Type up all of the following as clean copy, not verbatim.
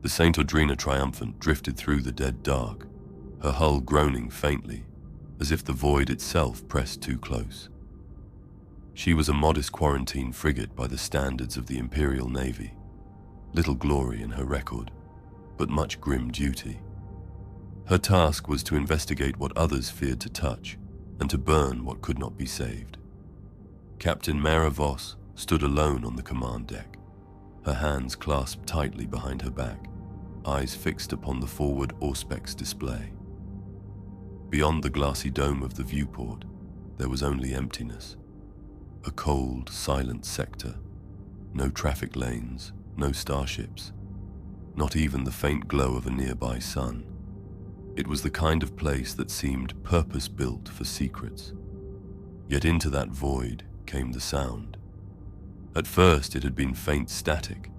The Saint Audrina triumphant drifted through the dead dark, her hull groaning faintly, as if the void itself pressed too close. She was a modest quarantine frigate by the standards of the Imperial Navy. Little glory in her record, but much grim duty. Her task was to investigate what others feared to touch, and to burn what could not be saved. Captain Maera Voss stood alone on the command deck, her hands clasped tightly behind her back, eyes fixed upon the forward auspex display. Beyond the glassy dome of the viewport, there was only emptiness. A cold, silent sector. No traffic lanes, no starships, not even the faint glow of a nearby sun. It was the kind of place that seemed purpose-built for secrets. Yet into that void came the sound. At first it had been faint static,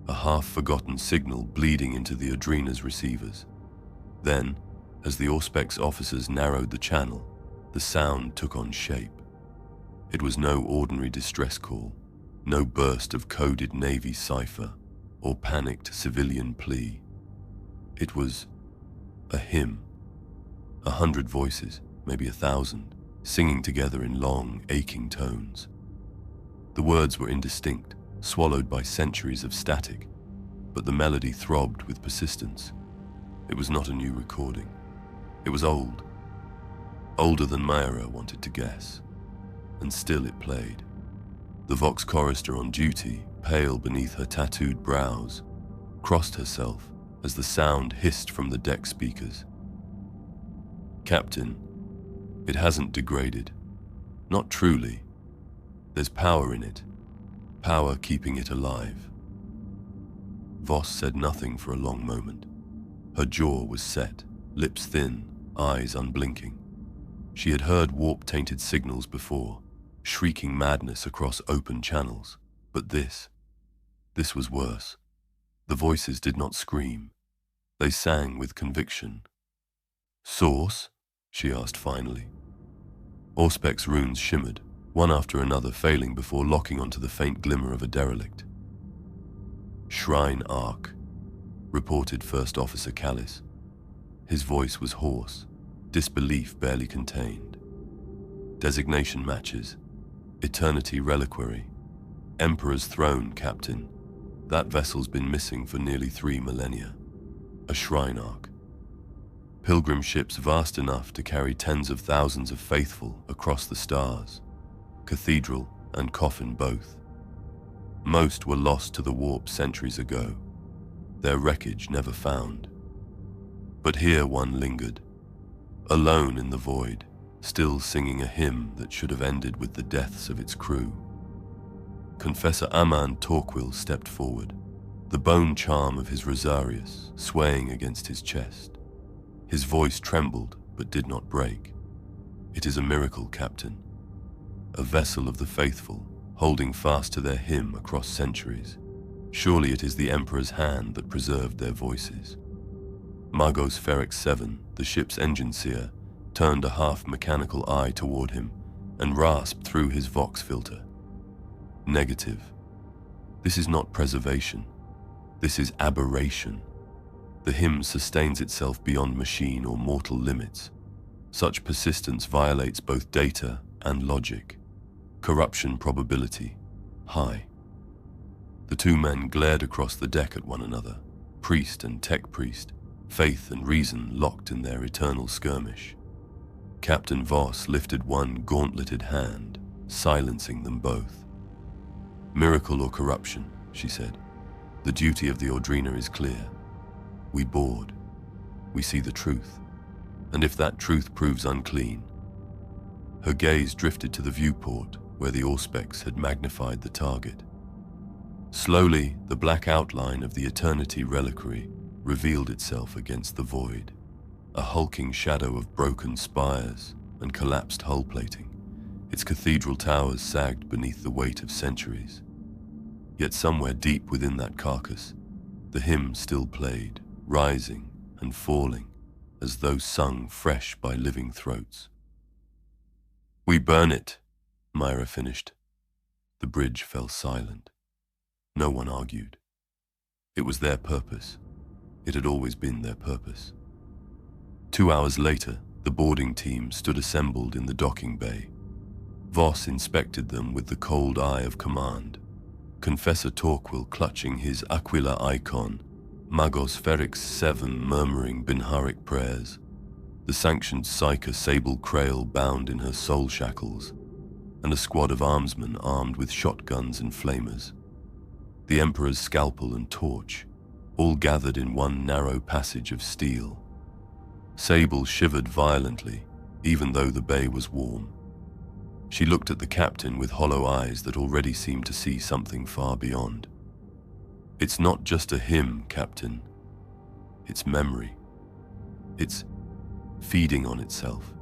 a half-forgotten signal bleeding into the Audrina's receivers. Then, as the Auspex officers narrowed the channel, the sound took on shape. It was no ordinary distress call, no burst of coded Navy cipher or panicked civilian plea. It was a hymn. 100 voices, maybe 1,000, singing together in long, aching tones. The words were indistinct, swallowed by centuries of static, but the melody throbbed with persistence. It was not a new recording. It was old. Older than Maera wanted to guess. And still it played. The Vox chorister on duty, pale beneath her tattooed brows, crossed herself as the sound hissed from the deck speakers. Captain, it hasn't degraded. Not truly. There's power in it. Power keeping it alive. Voss said nothing for a long moment. Her jaw was set, lips thin, eyes unblinking. She had heard warp-tainted signals before, shrieking madness across open channels. But this was worse. The voices did not scream. They sang with conviction. "Source?" she asked finally. Auspex runes shimmered, one after another failing before locking onto the faint glimmer of a derelict. "Shrine-ark," reported First Officer Callis. His voice was hoarse, disbelief barely contained. "Designation matches. Eternity Reliquary. Emperor's Throne, Captain. That vessel's been missing for nearly 3 millennia. A shrine-ark. Pilgrim ships vast enough to carry tens of thousands of faithful across the stars. Cathedral and coffin both. Most were lost to the warp centuries ago. Their wreckage never found. But here one lingered, alone in the void, still singing a hymn that should have ended with the deaths of its crew. Confessor Aman Torquil stepped forward, the bone charm of his rosarius swaying against his chest. His voice trembled but did not break. "It is a miracle, Captain. A vessel of the faithful, holding fast to their hymn across centuries. Surely it is the Emperor's hand that preserved their voices." Magos Ferrex 7, the ship's engine seer, turned a half-mechanical eye toward him and rasped through his Vox filter. "Negative. This is not preservation. This is aberration. The hymn sustains itself beyond machine or mortal limits. Such persistence violates both data and logic. Corruption probability, high." The two men glared across the deck at one another, priest and tech priest, faith and reason locked in their eternal skirmish. Captain Voss lifted one gauntleted hand, silencing them both. "Miracle or corruption," she said. "The duty of the Audrina is clear. We board. We see the truth. And if that truth proves unclean..." Her gaze drifted to the viewport where the Auspex had magnified the target. Slowly, the black outline of the Eternity Reliquary revealed itself against the void, a hulking shadow of broken spires and collapsed hull plating. Its cathedral towers sagged beneath the weight of centuries. Yet somewhere deep within that carcass, the hymn still played, rising and falling, as though sung fresh by living throats. "We burn it," Maera finished. The bridge fell silent. No one argued. It was their purpose. It had always been their purpose. 2 hours later, the boarding team stood assembled in the docking bay. Voss inspected them with the cold eye of command, Confessor Torquil clutching his Aquila icon, Magos Ferrix 7 murmuring Binharic prayers, the sanctioned Psyche Sable Krail bound in her soul shackles, and a squad of armsmen armed with shotguns and flamers. The Emperor's scalpel and torch, all gathered in one narrow passage of steel. Sable shivered violently, even though the bay was warm. She looked at the captain with hollow eyes that already seemed to see something far beyond. It's not just a hymn, Captain. It's memory. It's feeding on itself.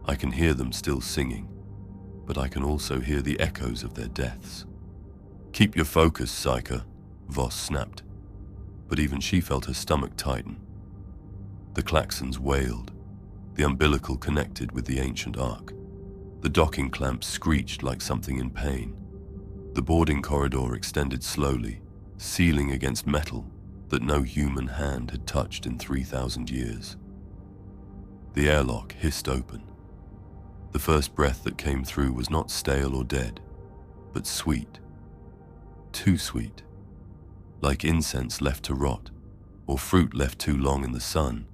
I can hear them still singing, but I can also hear the echoes of their deaths. Keep your focus, Psyche, Voss snapped, but even she felt her stomach tighten. The klaxons wailed, the umbilical connected with the ancient ark. The docking clamps screeched like something in pain. The boarding corridor extended slowly, sealing against metal that no human hand had touched in 3,000 years. The airlock hissed open. The first breath that came through was not stale or dead, but sweet. Too sweet. Like incense left to rot, or fruit left too long in the sun.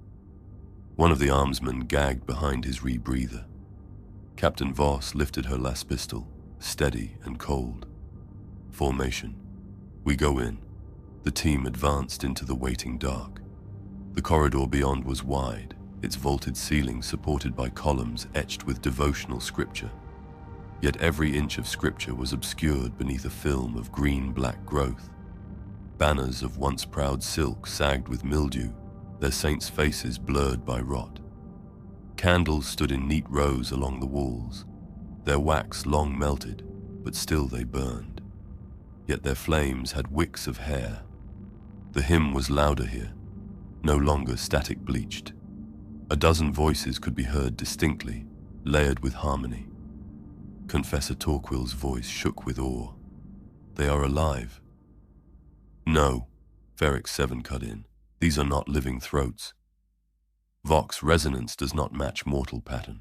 One of the armsmen gagged behind his rebreather. Captain Voss lifted her last pistol, steady and cold. Formation. We go in. The team advanced into the waiting dark. The corridor beyond was wide, its vaulted ceiling supported by columns etched with devotional scripture. Yet every inch of scripture was obscured beneath a film of green-black growth. Banners of once proud silk sagged with mildew, their saints' faces blurred by rot. Candles stood in neat rows along the walls, their wax long melted, but still they burned. Yet their flames had wicks of hair. The hymn was louder here, no longer static bleached. A dozen voices could be heard distinctly, layered with harmony. Confessor Torquil's voice shook with awe. They are alive. No, Ferrix 7 cut in. These are not living throats. Vox resonance does not match mortal pattern.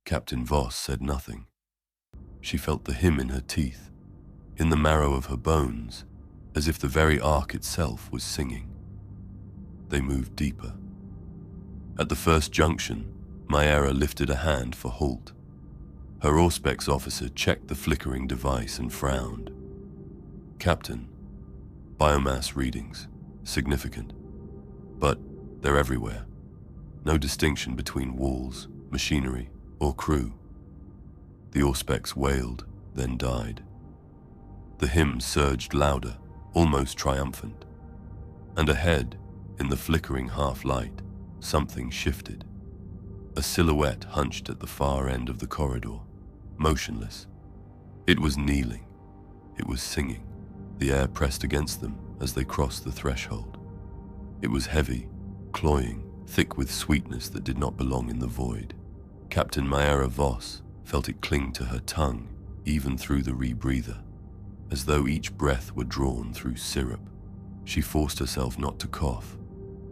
Captain Voss said nothing. She felt the hymn in her teeth, in the marrow of her bones, as if the very ark itself was singing. They moved deeper. At the first junction, Maera lifted a hand for halt. Her Auspex officer checked the flickering device and frowned. Captain, biomass readings, significant, but they're everywhere. No distinction between walls, machinery, or crew. The Auspex wailed, then died. The hymn surged louder, almost triumphant. And ahead, in the flickering half-light, something shifted. A silhouette hunched at the far end of the corridor, motionless. It was kneeling. It was singing. The air pressed against them as they crossed the threshold. It was heavy, cloying, thick with sweetness that did not belong in the void. Captain Maera Voss felt it cling to her tongue, even through the rebreather, as though each breath were drawn through syrup. She forced herself not to cough,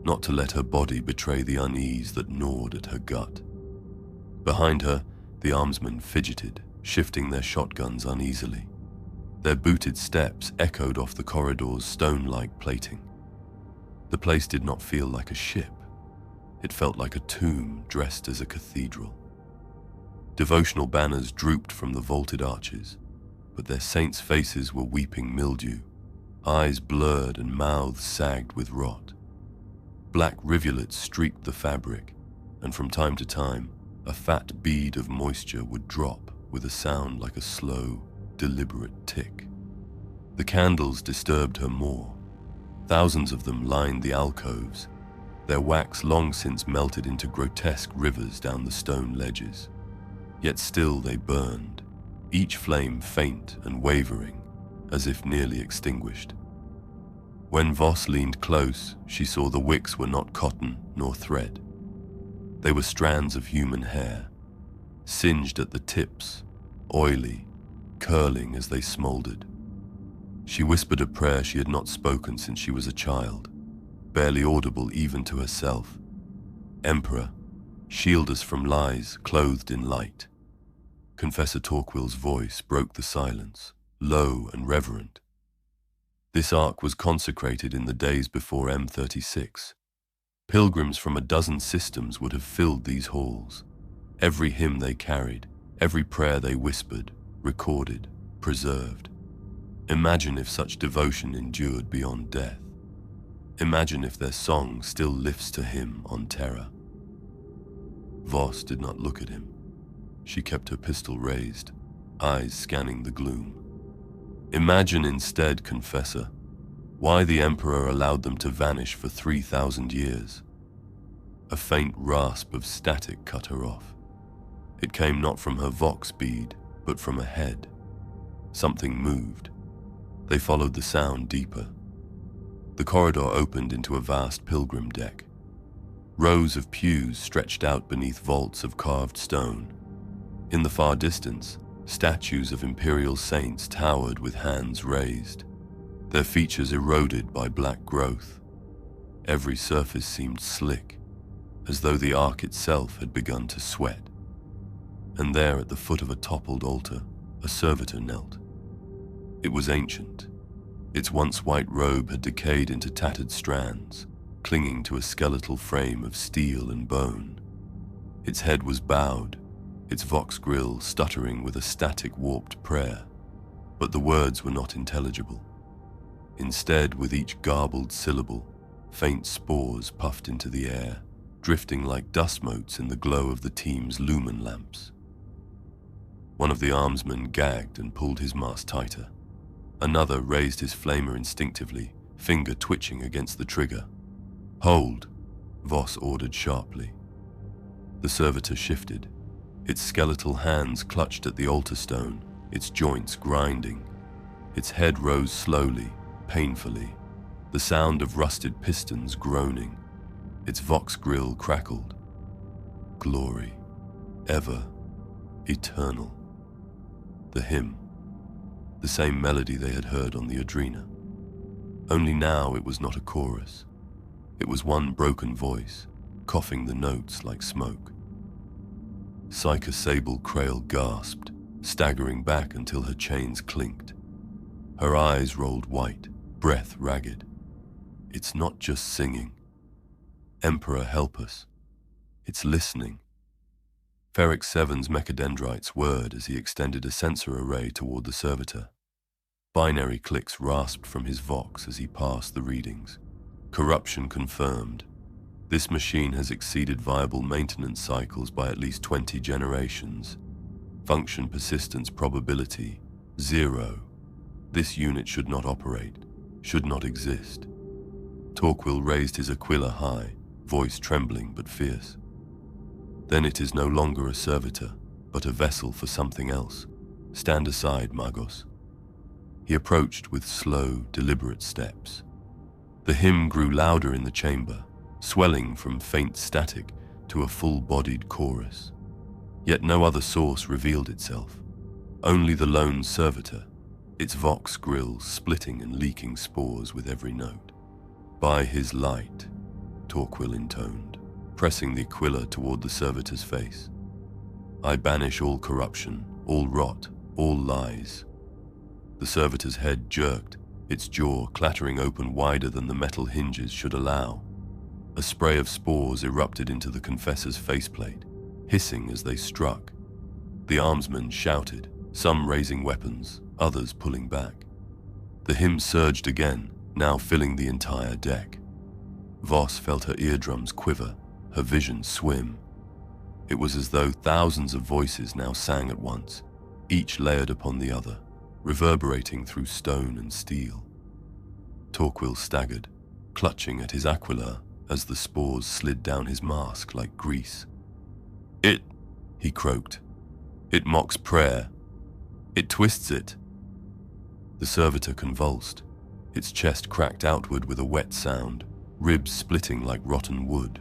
not to let her body betray the unease that gnawed at her gut. Behind her, the armsmen fidgeted, shifting their shotguns uneasily. Their booted steps echoed off the corridor's stone-like plating. The place did not feel like a ship. It felt like a tomb dressed as a cathedral. Devotional banners drooped from the vaulted arches, but their saints' faces were weeping mildew, eyes blurred and mouths sagged with rot. Black rivulets streaked the fabric, and from time to time, a fat bead of moisture would drop with a sound like a slow, deliberate tick. The candles disturbed her more. Thousands of them lined the alcoves, their wax long since melted into grotesque rivers down the stone ledges. Yet still they burned, each flame faint and wavering, as if nearly extinguished. When Voss leaned close, she saw the wicks were not cotton nor thread. They were strands of human hair, singed at the tips, oily, curling as they smoldered. She whispered a prayer she had not spoken since she was a child. barely audible even to herself. "Emperor, shield us from lies clothed in light." Confessor Torquil's voice broke the silence, low and reverent. This ark was consecrated in the days before M36. Pilgrims from a dozen systems would have filled these halls. Every hymn they carried, every prayer they whispered, recorded, preserved. Imagine if such devotion endured beyond death. Imagine if their song still lifts to him on terror. Voss did not look at him. She kept her pistol raised, eyes scanning the gloom. Imagine instead, Confessor, why the Emperor allowed them to vanish for 3,000 years. A faint rasp of static cut her off. It came not from her vox bead, but from ahead. Something moved. They followed the sound deeper. The corridor opened into a vast pilgrim deck. Rows of pews stretched out beneath vaults of carved stone. In the far distance, statues of imperial saints towered with hands raised, their features eroded by black growth. Every surface seemed slick, as though the ark itself had begun to sweat. And there at the foot of a toppled altar, a servitor knelt. It was ancient. Its once white robe had decayed into tattered strands, clinging to a skeletal frame of steel and bone. Its head was bowed, its vox grill stuttering with a static warped prayer, but the words were not intelligible. Instead, with each garbled syllable, faint spores puffed into the air, drifting like dust motes in the glow of the team's lumen lamps. One of the armsmen gagged and pulled his mask tighter. Another raised his flamer instinctively, finger twitching against the trigger. "Hold," Voss ordered sharply. The servitor shifted. Its skeletal hands clutched at the altar stone, its joints grinding. Its head rose slowly, painfully, the sound of rusted pistons groaning. Its vox grill crackled. Glory, ever, eternal. The hymn, the same melody they had heard on the Adrena. Only now it was not a chorus. It was one broken voice, coughing the notes like smoke. Psyche Sable Krail gasped, staggering back until her chains clinked. Her eyes rolled white, breath ragged. It's not just singing. Emperor, help us. It's listening. Ferric Seven's mechadendrites whirred as he extended a sensor array toward the servitor. Binary clicks rasped from his vox as he passed the readings. Corruption confirmed. This machine has exceeded viable maintenance cycles by at least 20 generations. Function persistence probability, 0. This unit should not operate, should not exist. Torquil raised his aquila high, voice trembling but fierce. Then it is no longer a servitor, but a vessel for something else. Stand aside, Magos. He approached with slow, deliberate steps. The hymn grew louder in the chamber, swelling from faint static to a full-bodied chorus. Yet no other source revealed itself. Only the lone servitor, its vox grill splitting and leaking spores with every note. "By his light," Torquil intoned, pressing the aquila toward the servitor's face. "I banish all corruption, all rot, all lies." The servitor's head jerked, its jaw clattering open wider than the metal hinges should allow. A spray of spores erupted into the confessor's faceplate, hissing as they struck. The armsmen shouted, some raising weapons, others pulling back. The hymn surged again, now filling the entire deck. Voss felt her eardrums quiver, her vision swim. It was as though thousands of voices now sang at once, each layered upon the other, reverberating through stone and steel. Torquil staggered, clutching at his aquila as the spores slid down his mask like grease. "It," he croaked. "It mocks prayer. It twists it." The servitor convulsed. Its chest cracked outward with a wet sound, ribs splitting like rotten wood.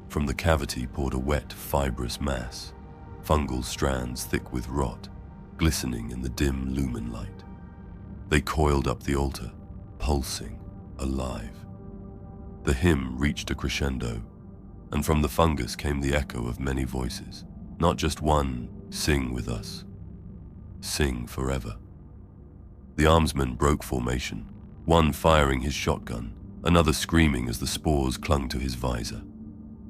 From the cavity poured a wet, fibrous mass, fungal strands thick with rot, glistening in the dim lumen light. They coiled up the altar, pulsing, alive. The hymn reached a crescendo, and from the fungus came the echo of many voices. Not just one, sing with us. Sing forever. The armsmen broke formation, one firing his shotgun, another screaming as the spores clung to his visor.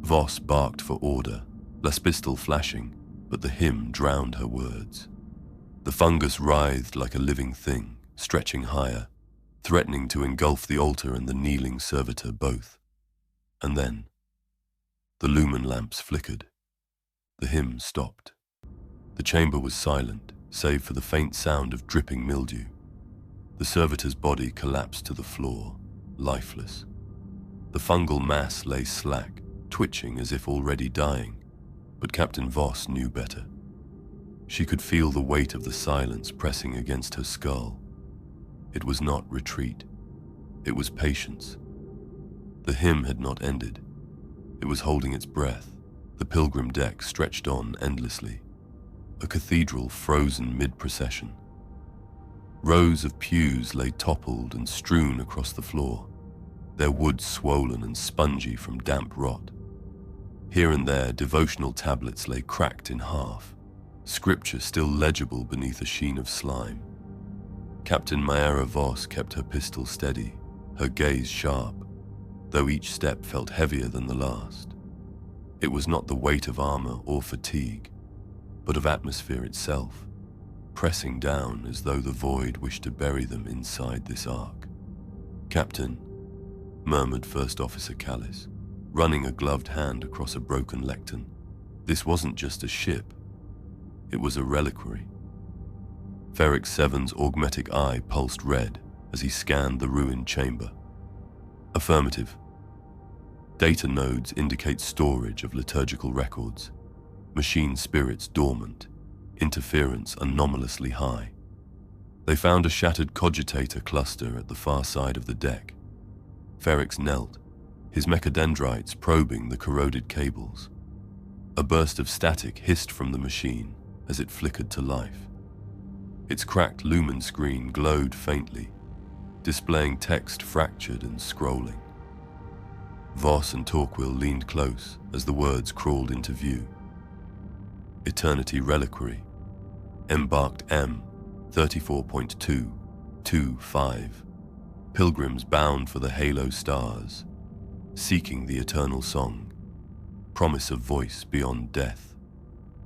Voss barked for order, las pistol flashing, but the hymn drowned her words. The fungus writhed like a living thing, stretching higher, threatening to engulf the altar and the kneeling servitor both. And then, the lumen lamps flickered. The hymn stopped. The chamber was silent, save for the faint sound of dripping mildew. The servitor's body collapsed to the floor, lifeless. The fungal mass lay slack, twitching as if already dying, but Captain Voss knew better. She could feel the weight of the silence pressing against her skull. It was not retreat. It was patience. The hymn had not ended. It was holding its breath. The pilgrim deck stretched on endlessly. A cathedral frozen mid-procession. Rows of pews lay toppled and strewn across the floor, their wood swollen and spongy from damp rot. Here and there, devotional tablets lay cracked in half, scripture still legible beneath a sheen of slime. Captain Maera Voss kept her pistol steady, her gaze sharp, though each step felt heavier than the last. It was not the weight of armor or fatigue, but of atmosphere itself, pressing down as though the void wished to bury them inside this ark. "Captain," murmured First Officer Callis, running a gloved hand across a broken lectern. This wasn't just a ship. It was a reliquary. Ferric Seven's augmetic eye pulsed red as he scanned the ruined chamber. "Affirmative. Data nodes indicate storage of liturgical records, machine spirits dormant, interference anomalously high. They found a shattered cogitator cluster at the far side of the deck." Ferrix knelt, his mechadendrites probing the corroded cables. A burst of static hissed from the machine as it flickered to life. Its cracked lumen screen glowed faintly, displaying text fractured and scrolling. Voss and Torquil leaned close as the words crawled into view. Eternity Reliquary. Embarked M 34.225. Pilgrims bound for the halo stars, seeking the eternal song. Promise of voice beyond death.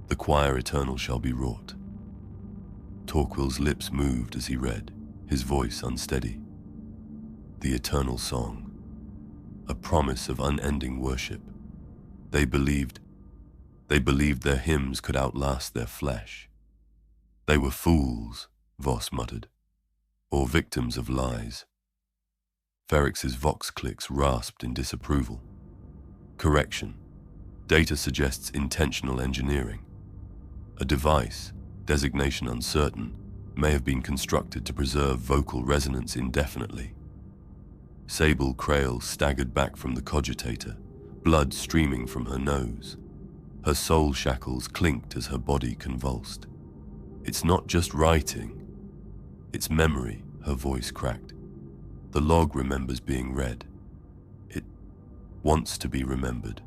The choir eternal shall be wrought. Torquil's lips moved as he read, his voice unsteady. The eternal song. A promise of unending worship. They believed their hymns could outlast their flesh. They were fools, Voss muttered, or victims of lies. Ferrix's vox clicks rasped in disapproval. Correction. Data suggests intentional engineering. A device, designation uncertain, may have been constructed to preserve vocal resonance indefinitely. Sable Krail staggered back from the cogitator, blood streaming from her nose. Her soul shackles clinked as her body convulsed. "It's not just writing. It's memory," her voice cracked. "The log remembers being read. It wants to be remembered.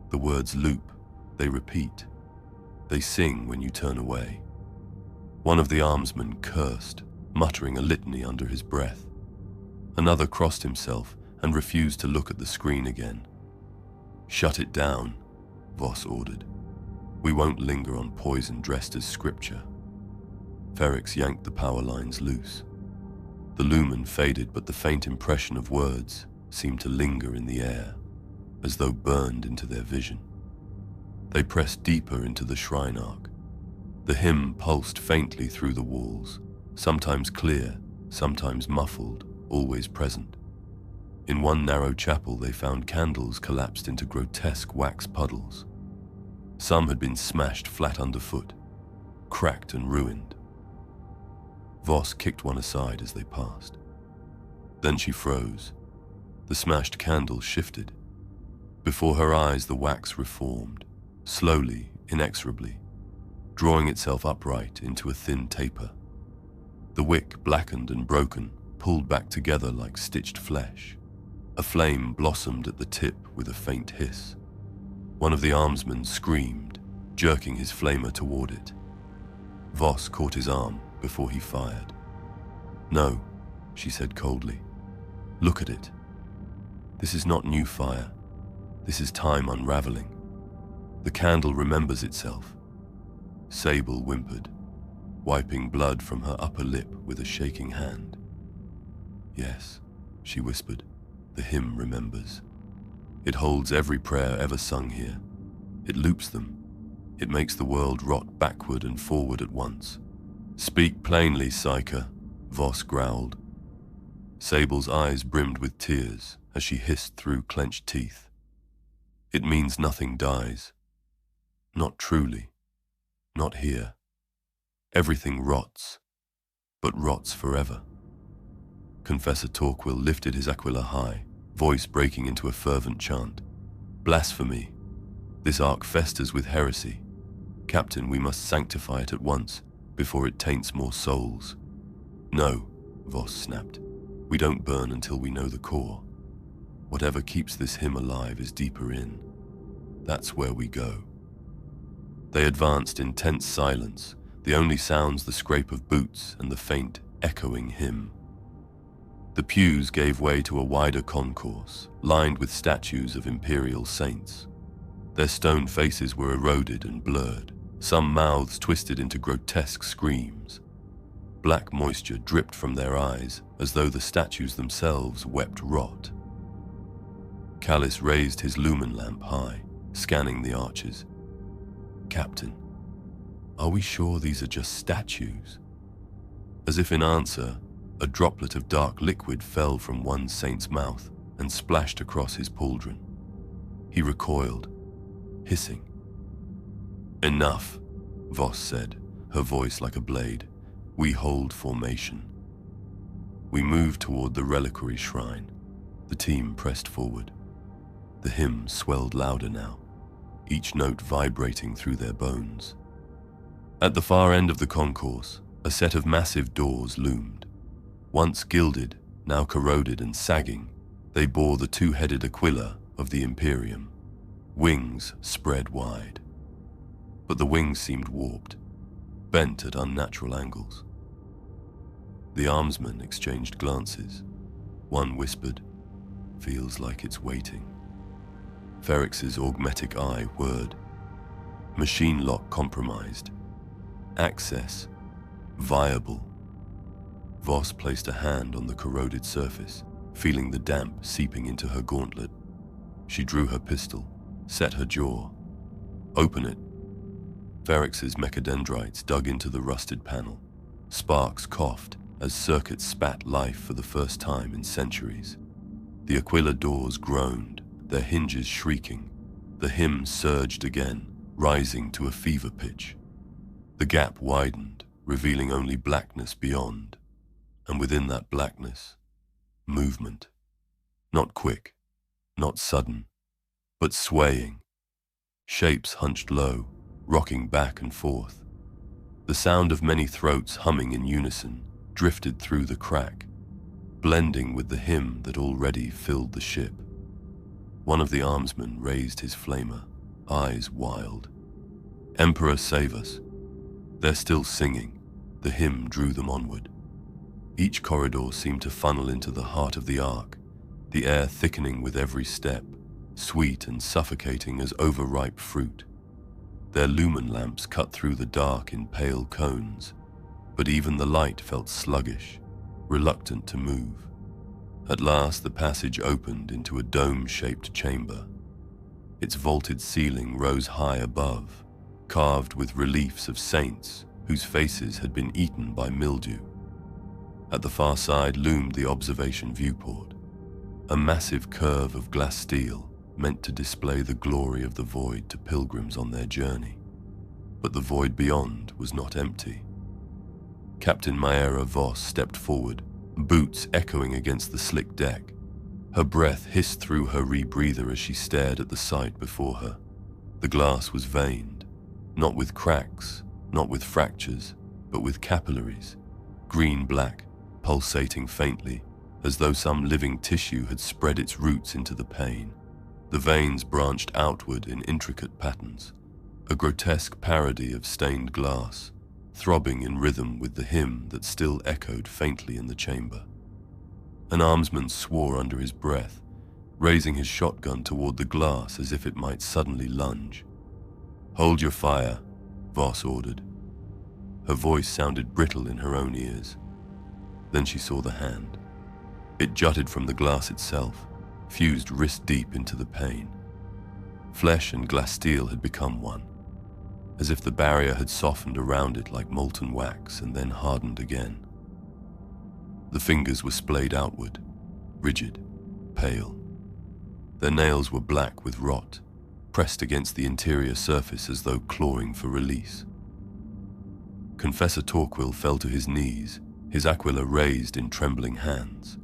The words loop, they repeat. They sing when you turn away." One of the armsmen cursed, muttering a litany under his breath. Another crossed himself and refused to look at the screen again. "Shut it down," Voss ordered. "We won't linger on poison dressed as scripture." Ferrix yanked the power lines loose. The lumen faded, but the faint impression of words seemed to linger in the air, as though burned into their vision. They pressed deeper into the shrine-ark. The hymn pulsed faintly through the walls, sometimes clear, sometimes muffled, always present. In one narrow chapel they found candles collapsed into grotesque wax puddles. Some had been smashed flat underfoot, cracked and ruined. Voss kicked one aside as they passed. Then she froze. The smashed candle shifted. Before her eyes the wax reformed, slowly, inexorably, drawing itself upright into a thin taper. The wick, blackened and broken, pulled back together like stitched flesh. A flame blossomed at the tip with a faint hiss. One of the armsmen screamed, jerking his flamer toward it. Voss caught his arm before he fired. "No," she said coldly. "Look at it. This is not new fire. This is time unraveling. The candle remembers itself." Sable whimpered, wiping blood from her upper lip with a shaking hand. "Yes," she whispered, "the hymn remembers. It holds every prayer ever sung here. It loops them. It makes the world rot backward and forward at once." "Speak plainly, Psyker," Voss growled. Sable's eyes brimmed with tears as she hissed through clenched teeth. "It means nothing dies. Not truly. Not here. Everything rots, but rots forever." Confessor Torquil lifted his aquila high, voice breaking into a fervent chant. "Blasphemy. This ark festers with heresy. Captain, we must sanctify it at once, before it taints more souls." "No," Voss snapped. "We don't burn until we know the core. Whatever keeps this hymn alive is deeper in. That's where we go." They advanced in tense silence, the only sounds the scrape of boots and the faint, echoing hymn. The pews gave way to a wider concourse, lined with statues of imperial saints. Their stone faces were eroded and blurred, some mouths twisted into grotesque screams. Black moisture dripped from their eyes, as though the statues themselves wept rot. Callis raised his lumen lamp high, scanning the arches. "Captain, are we sure these are just statues?" As if in answer, a droplet of dark liquid fell from one saint's mouth and splashed across his pauldron. He recoiled, hissing. "Enough," Voss said, her voice like a blade. "We hold formation." We moved toward the reliquary shrine. The team pressed forward. The hymn swelled louder now, each note vibrating through their bones. At the far end of the concourse, a set of massive doors loomed. Once gilded, now corroded and sagging, they bore the two-headed aquila of the Imperium, wings spread wide. But the wings seemed warped, bent at unnatural angles. The armsmen exchanged glances. One whispered, "Feels like it's waiting." Ferrix's augmetic eye whirred. Machine lock compromised. Access viable. Voss placed a hand on the corroded surface, feeling the damp seeping into her gauntlet. She drew her pistol, set her jaw. "Open it." Ferrix's mechadendrites dug into the rusted panel. Sparks coughed as circuits spat life for the first time in centuries. The aquila doors groaned, their hinges shrieking. The hymn surged again, rising to a fever pitch. The gap widened, revealing only blackness beyond. And within that blackness, movement. Not quick, not sudden, but swaying. Shapes hunched low, rocking back and forth. The sound of many throats humming in unison drifted through the crack, blending with the hymn that already filled the ship. One of the armsmen raised his flamer, eyes wild. "Emperor, save us." They're still singing. The hymn drew them onward. Each corridor seemed to funnel into the heart of the ark, the air thickening with every step, sweet and suffocating as overripe fruit. Their lumen lamps cut through the dark in pale cones, but even the light felt sluggish, reluctant to move. At last the passage opened into a dome-shaped chamber. Its vaulted ceiling rose high above, carved with reliefs of saints whose faces had been eaten by mildew. At the far side loomed the observation viewport, a massive curve of glass steel meant to display the glory of the void to pilgrims on their journey. But the void beyond was not empty. Captain Maera Voss stepped forward, boots echoing against the slick deck. Her breath hissed through her rebreather as she stared at the sight before her. The glass was veined, not with cracks, not with fractures, but with capillaries, green-black, pulsating faintly, as though some living tissue had spread its roots into the pane. The veins branched outward in intricate patterns, a grotesque parody of stained glass, throbbing in rhythm with the hymn that still echoed faintly in the chamber. An armsman swore under his breath, raising his shotgun toward the glass as if it might suddenly lunge. "Hold your fire," Voss ordered. Her voice sounded brittle in her own ears. Then she saw the hand. It jutted from the glass itself, fused wrist-deep into the pane. Flesh and glass steel had become one, as if the barrier had softened around it like molten wax and then hardened again. The fingers were splayed outward, rigid, pale. Their nails were black with rot, pressed against the interior surface as though clawing for release. Confessor Torquil fell to his knees, his aquila raised in trembling hands.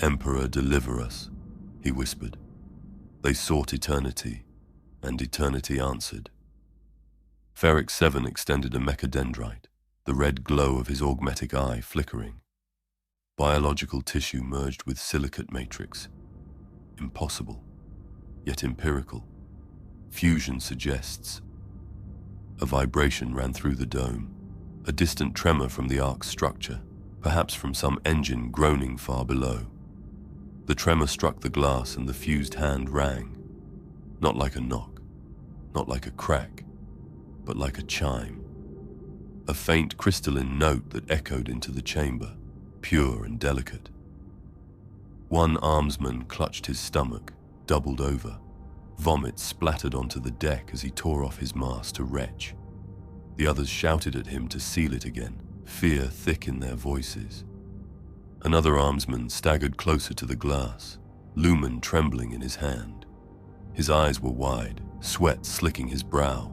"Emperor, deliver us," he whispered. They sought eternity, and eternity answered. Ferric 7 extended a mechadendrite, the red glow of his augmetic eye flickering. Biological tissue merged with silicate matrix. Impossible, yet empirical. Fusion suggests. A vibration ran through the dome, a distant tremor from the ark's structure, perhaps from some engine groaning far below. The tremor struck the glass and the fused hand rang, not like a knock, not like a crack, but like a chime. A faint crystalline note that echoed into the chamber, pure and delicate. One armsman clutched his stomach, doubled over. Vomit splattered onto the deck as he tore off his mask to retch. The others shouted at him to seal it again, fear thick in their voices. Another armsman staggered closer to the glass, lumen trembling in his hand. His eyes were wide, sweat slicking his brow.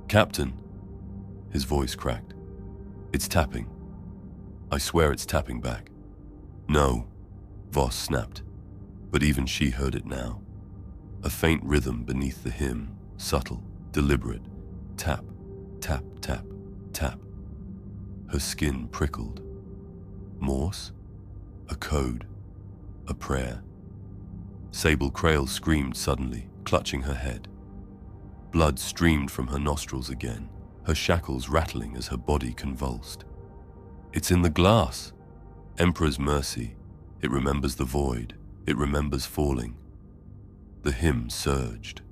"Captain," his voice cracked. "It's tapping. I swear it's tapping back." "No," Voss snapped, but even she heard it now. A faint rhythm beneath the hymn, subtle, deliberate. Tap, tap, tap, tap. Her skin prickled. Morse? A code? A prayer? Sable Krail screamed suddenly, clutching her head. Blood streamed from her nostrils again, her shackles rattling as her body convulsed. "It's in the glass! Emperor's mercy. It remembers the void. It remembers falling." The hymn surged.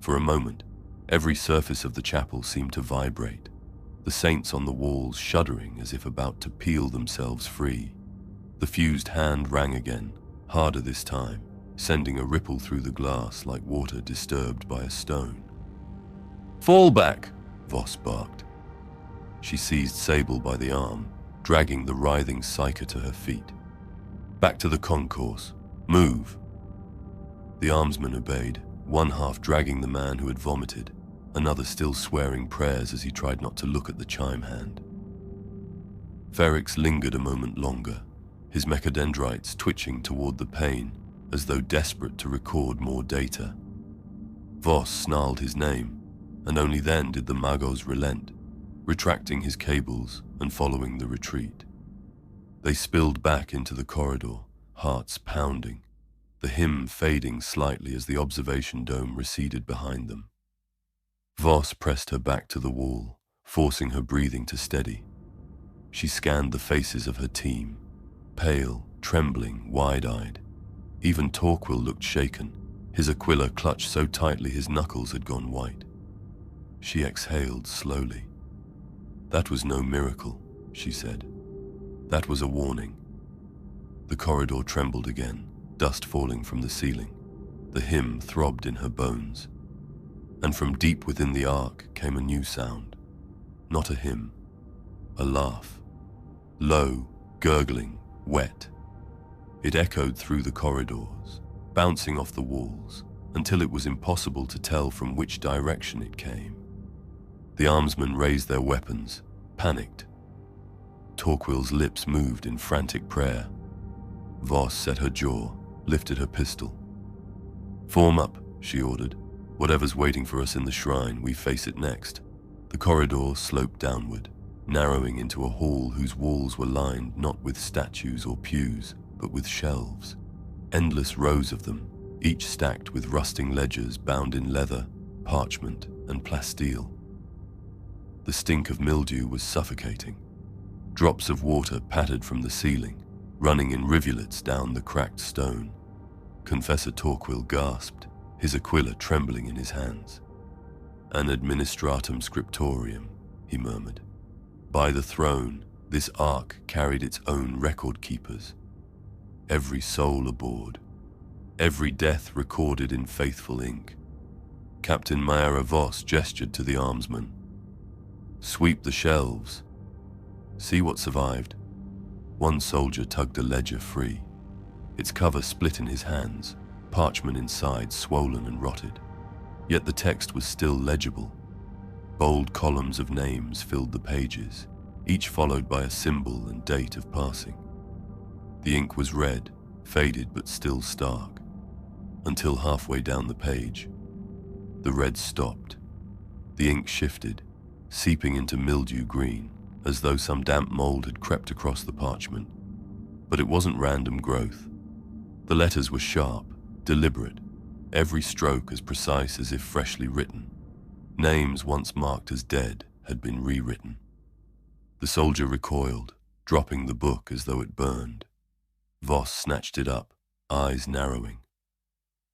For a moment, every surface of the chapel seemed to vibrate, the saints on the walls shuddering as if about to peel themselves free. The fused hand rang again, harder this time, sending a ripple through the glass like water disturbed by a stone. "Fall back!" Voss barked. She seized Sable by the arm, dragging the writhing psyker to her feet. "Back to the concourse. Move!" The armsman obeyed, one half dragging the man who had vomited, another still swearing prayers as he tried not to look at the chime hand. Ferrix lingered a moment longer, his mechadendrites twitching toward the pane, as though desperate to record more data. Voss snarled his name, and only then did the Magos relent, retracting his cables and following the retreat. They spilled back into the corridor, hearts pounding, the hymn fading slightly as the observation dome receded behind them. Voss pressed her back to the wall, forcing her breathing to steady. She scanned the faces of her team, pale, trembling, wide-eyed. Even Torquil looked shaken, his aquila clutched so tightly his knuckles had gone white. She exhaled slowly. "That was no miracle," she said. "That was a warning." The corridor trembled again, dust falling from the ceiling. The hymn throbbed in her bones. And from deep within the ark came a new sound. Not a hymn, a laugh. Low, gurgling, wet. It echoed through the corridors, bouncing off the walls, until it was impossible to tell from which direction it came. The armsmen raised their weapons, panicked. Torquil's lips moved in frantic prayer. Voss set her jaw, lifted her pistol. "Form up," she ordered. "Whatever's waiting for us in the shrine, we face it next." The corridor sloped downward, narrowing into a hall whose walls were lined not with statues or pews, but with shelves. Endless rows of them, each stacked with rusting ledgers bound in leather, parchment, and plasteel. The stink of mildew was suffocating. Drops of water pattered from the ceiling, running in rivulets down the cracked stone. Confessor Torquil gasped, his aquila trembling in his hands. "An administratum scriptorium," he murmured. By the throne, this ark carried its own record keepers. Every soul aboard, every death recorded in faithful ink. Captain Maera Voss gestured to the armsman. "Sweep the shelves. See what survived." One soldier tugged a ledger free. Its cover split in his hands, parchment inside swollen and rotted. Yet the text was still legible. Bold columns of names filled the pages, each followed by a symbol and date of passing. The ink was red, faded but still stark, until halfway down the page. The red stopped. The ink shifted, seeping into mildew green, as though some damp mold had crept across the parchment. But it wasn't random growth. The letters were sharp, deliberate, every stroke as precise as if freshly written. Names once marked as dead had been rewritten. The soldier recoiled, dropping the book as though it burned. Voss snatched it up, eyes narrowing.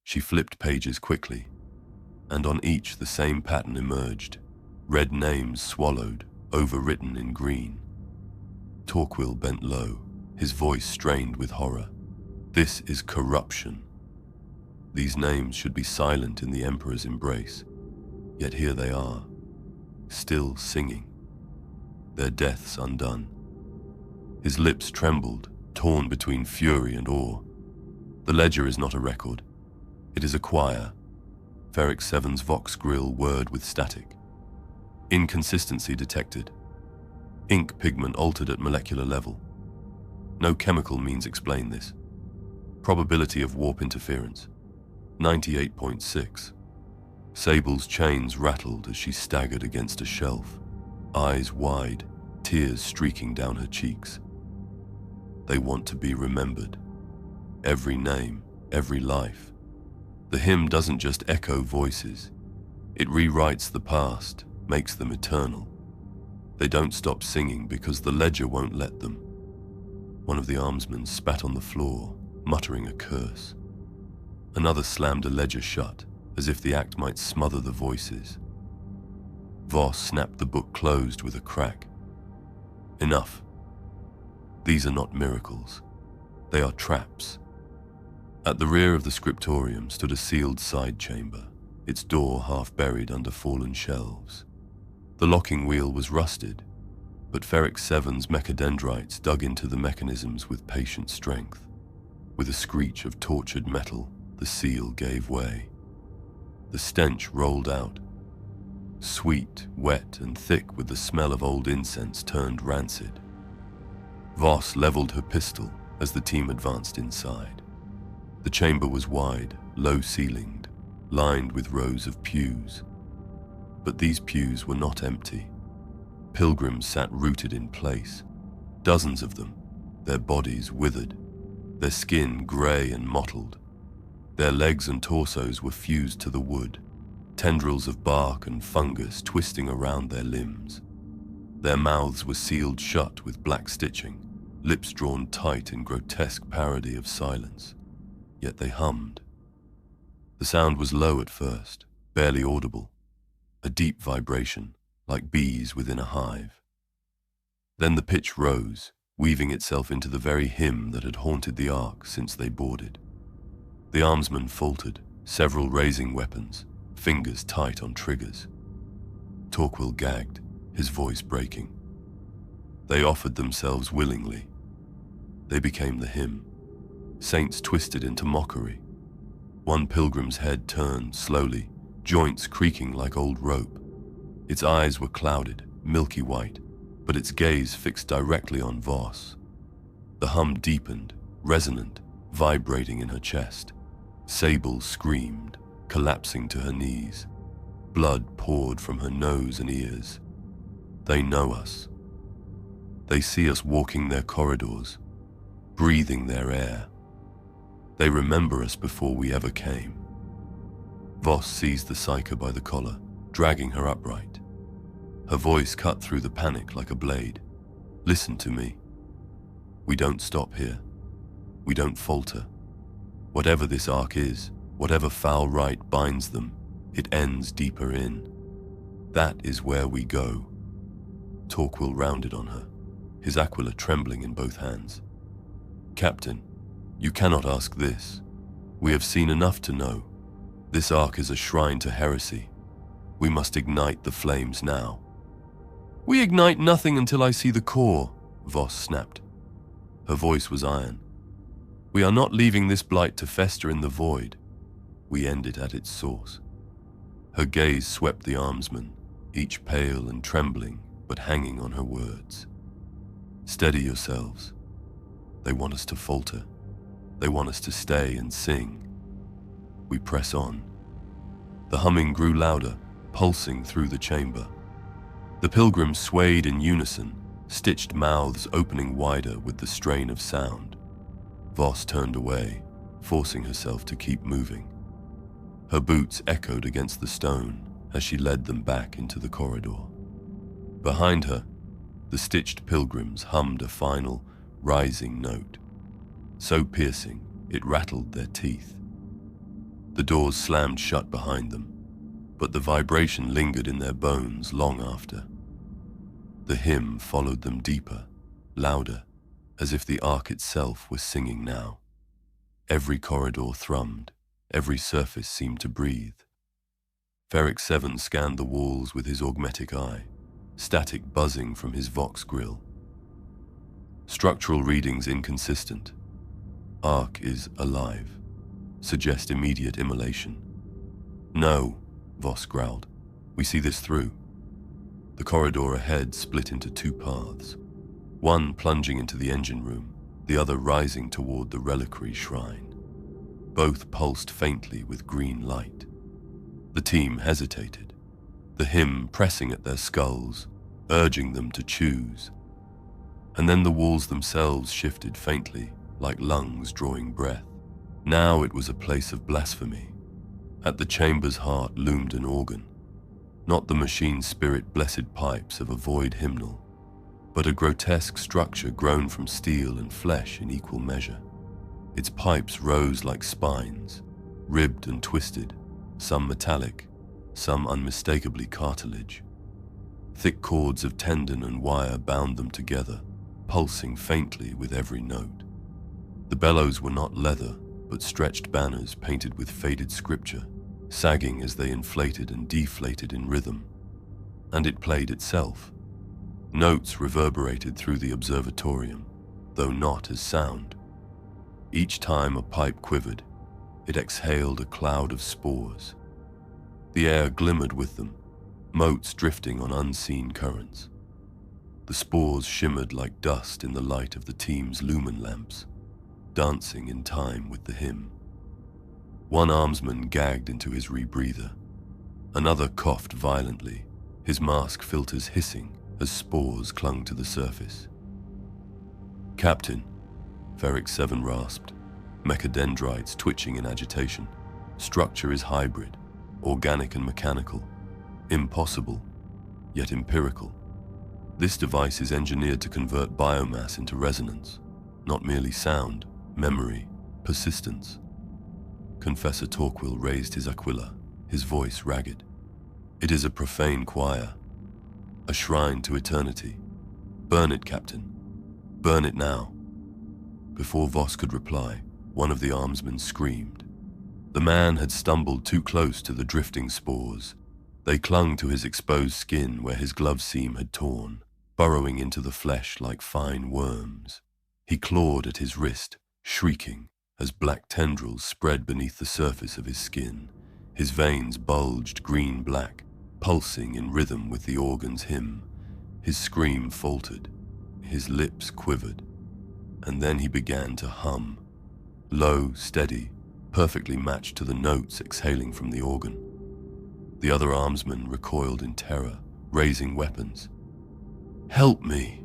She flipped pages quickly, and on each the same pattern emerged, red names swallowed, overwritten in green. Torquil bent low, his voice strained with horror. "This is corruption. These names should be silent in the Emperor's embrace, yet here they are, still singing, their deaths undone." His lips trembled, torn between fury and awe. "The ledger is not a record. It is a choir." Ferric 7's Vox Grill whirred with static. Inconsistency detected. Ink pigment altered at molecular level. No chemical means explain this. Probability of warp interference, 98.6. Sable's chains rattled as she staggered against a shelf, eyes wide, tears streaking down her cheeks. They want to be remembered. Every name, every life. The hymn doesn't just echo voices. It rewrites the past, makes them eternal. They don't stop singing because the ledger won't let them. One of the armsmen spat on the floor, muttering a curse. Another slammed a ledger shut, as if the act might smother the voices. Voss snapped the book closed with a crack. "Enough. These are not miracles. They are traps." At the rear of the scriptorium stood a sealed side chamber, its door half buried under fallen shelves. The locking wheel was rusted, but Ferric 7's mechadendrites dug into the mechanisms with patient strength. With a screech of tortured metal, the seal gave way. The stench rolled out. Sweet, wet, and thick with the smell of old incense turned rancid. Voss leveled her pistol as the team advanced inside. The chamber was wide, low-ceilinged, lined with rows of pews. But these pews were not empty. Pilgrims sat rooted in place, dozens of them, their bodies withered, their skin grey and mottled. Their legs and torsos were fused to the wood, tendrils of bark and fungus twisting around their limbs. Their mouths were sealed shut with black stitching, lips drawn tight in grotesque parody of silence. Yet they hummed. The sound was low at first, barely audible, a deep vibration, like bees within a hive. Then the pitch rose, weaving itself into the very hymn that had haunted the ark since they boarded. The armsman faltered, several raising weapons, fingers tight on triggers. Torquil gagged, his voice breaking. They offered themselves willingly. They became the hymn. Saints twisted into mockery. One pilgrim's head turned slowly, joints creaking like old rope. Its eyes were clouded, milky white, but its gaze fixed directly on Voss. The hum deepened, resonant, vibrating in her chest. Sable screamed, collapsing to her knees. Blood poured from her nose and ears. They know us. They see us walking their corridors. breathing their air. They remember us before we ever came. Voss seized the psyker by the collar, dragging her upright. Her voice cut through the panic like a blade. Listen to me. We don't stop here. We don't falter. Whatever this ark is, whatever foul rite binds them, it ends deeper in. That is where we go. Torquil rounded on her, his aquila trembling in both hands. Captain, you cannot ask this. We have seen enough to know. This ark is a shrine to heresy. We must ignite the flames now. We ignite nothing until I see the core, Voss snapped. Her voice was iron. We are not leaving this blight to fester in the void. We end it at its source. Her gaze swept the armsmen, each pale and trembling, but hanging on her words. Steady yourselves. They want us to falter. They want us to stay and sing. We press on. The humming grew louder, pulsing through the chamber. The pilgrims swayed in unison, stitched mouths opening wider with the strain of sound. Voss turned away, forcing herself to keep moving. Her boots echoed against the stone as she led them back into the corridor. Behind her, the stitched pilgrims hummed a final, rising note, so piercing it rattled their teeth. The doors slammed shut behind them, but the vibration lingered in their bones long after. The hymn followed them deeper, louder, as if the ark itself was singing now. Every corridor thrummed, every surface seemed to breathe. Ferric 7 scanned the walls with his augmetic eye, static buzzing from his Vox grill. Structural readings inconsistent. Ark is alive. Suggest immediate immolation. No, Voss growled. We see this through. The corridor ahead split into two paths, one plunging into the engine room, the other rising toward the reliquary shrine. Both pulsed faintly with green light. The team hesitated, the hymn pressing at their skulls, urging them to choose. And then the walls themselves shifted faintly, like lungs drawing breath. Now it was a place of blasphemy. At the chamber's heart loomed an organ, not the machine spirit blessed pipes of a void hymnal, but a grotesque structure grown from steel and flesh in equal measure. Its pipes rose like spines, ribbed and twisted, some metallic, some unmistakably cartilage. Thick cords of tendon and wire bound them together, pulsing faintly with every note. The bellows were not leather, but stretched banners painted with faded scripture, sagging as they inflated and deflated in rhythm. And it played itself. Notes reverberated through the observatorium, though not as sound. Each time a pipe quivered, it exhaled a cloud of spores. The air glimmered with them, motes drifting on unseen currents. The spores shimmered like dust in the light of the team's lumen lamps, dancing in time with the hymn. One armsman gagged into his rebreather. Another coughed violently, his mask filters hissing as spores clung to the surface. Captain, Ferric 7 rasped, mechadendrites twitching in agitation. Structure is hybrid, organic and mechanical, impossible, yet empirical. This device is engineered to convert biomass into resonance, not merely sound, memory, persistence. Confessor Torquil raised his aquila, his voice ragged. It is a profane choir, a shrine to eternity. Burn it, Captain. Burn it now. Before Voss could reply, one of the armsmen screamed. The man had stumbled too close to the drifting spores. They clung to his exposed skin where his glove seam had torn, burrowing into the flesh like fine worms. He clawed at his wrist, shrieking, as black tendrils spread beneath the surface of his skin. His veins bulged green-black, pulsing in rhythm with the organ's hymn. His scream faltered, his lips quivered, and then he began to hum, low, steady, perfectly matched to the notes exhaling from the organ. The other armsmen recoiled in terror, raising weapons. "Help me!"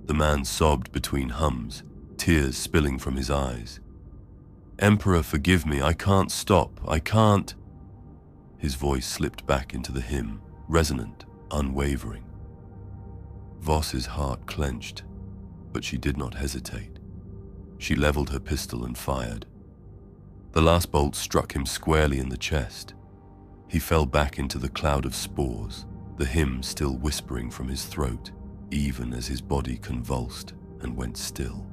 The man sobbed between hums, tears spilling from his eyes. "Emperor, forgive me, I can't stop, I can't." His voice slipped back into the hymn, resonant, unwavering. Voss's heart clenched, but she did not hesitate. She leveled her pistol and fired. The last bolt struck him squarely in the chest. He fell back into the cloud of spores, the hymn still whispering from his throat, even as his body convulsed and went still.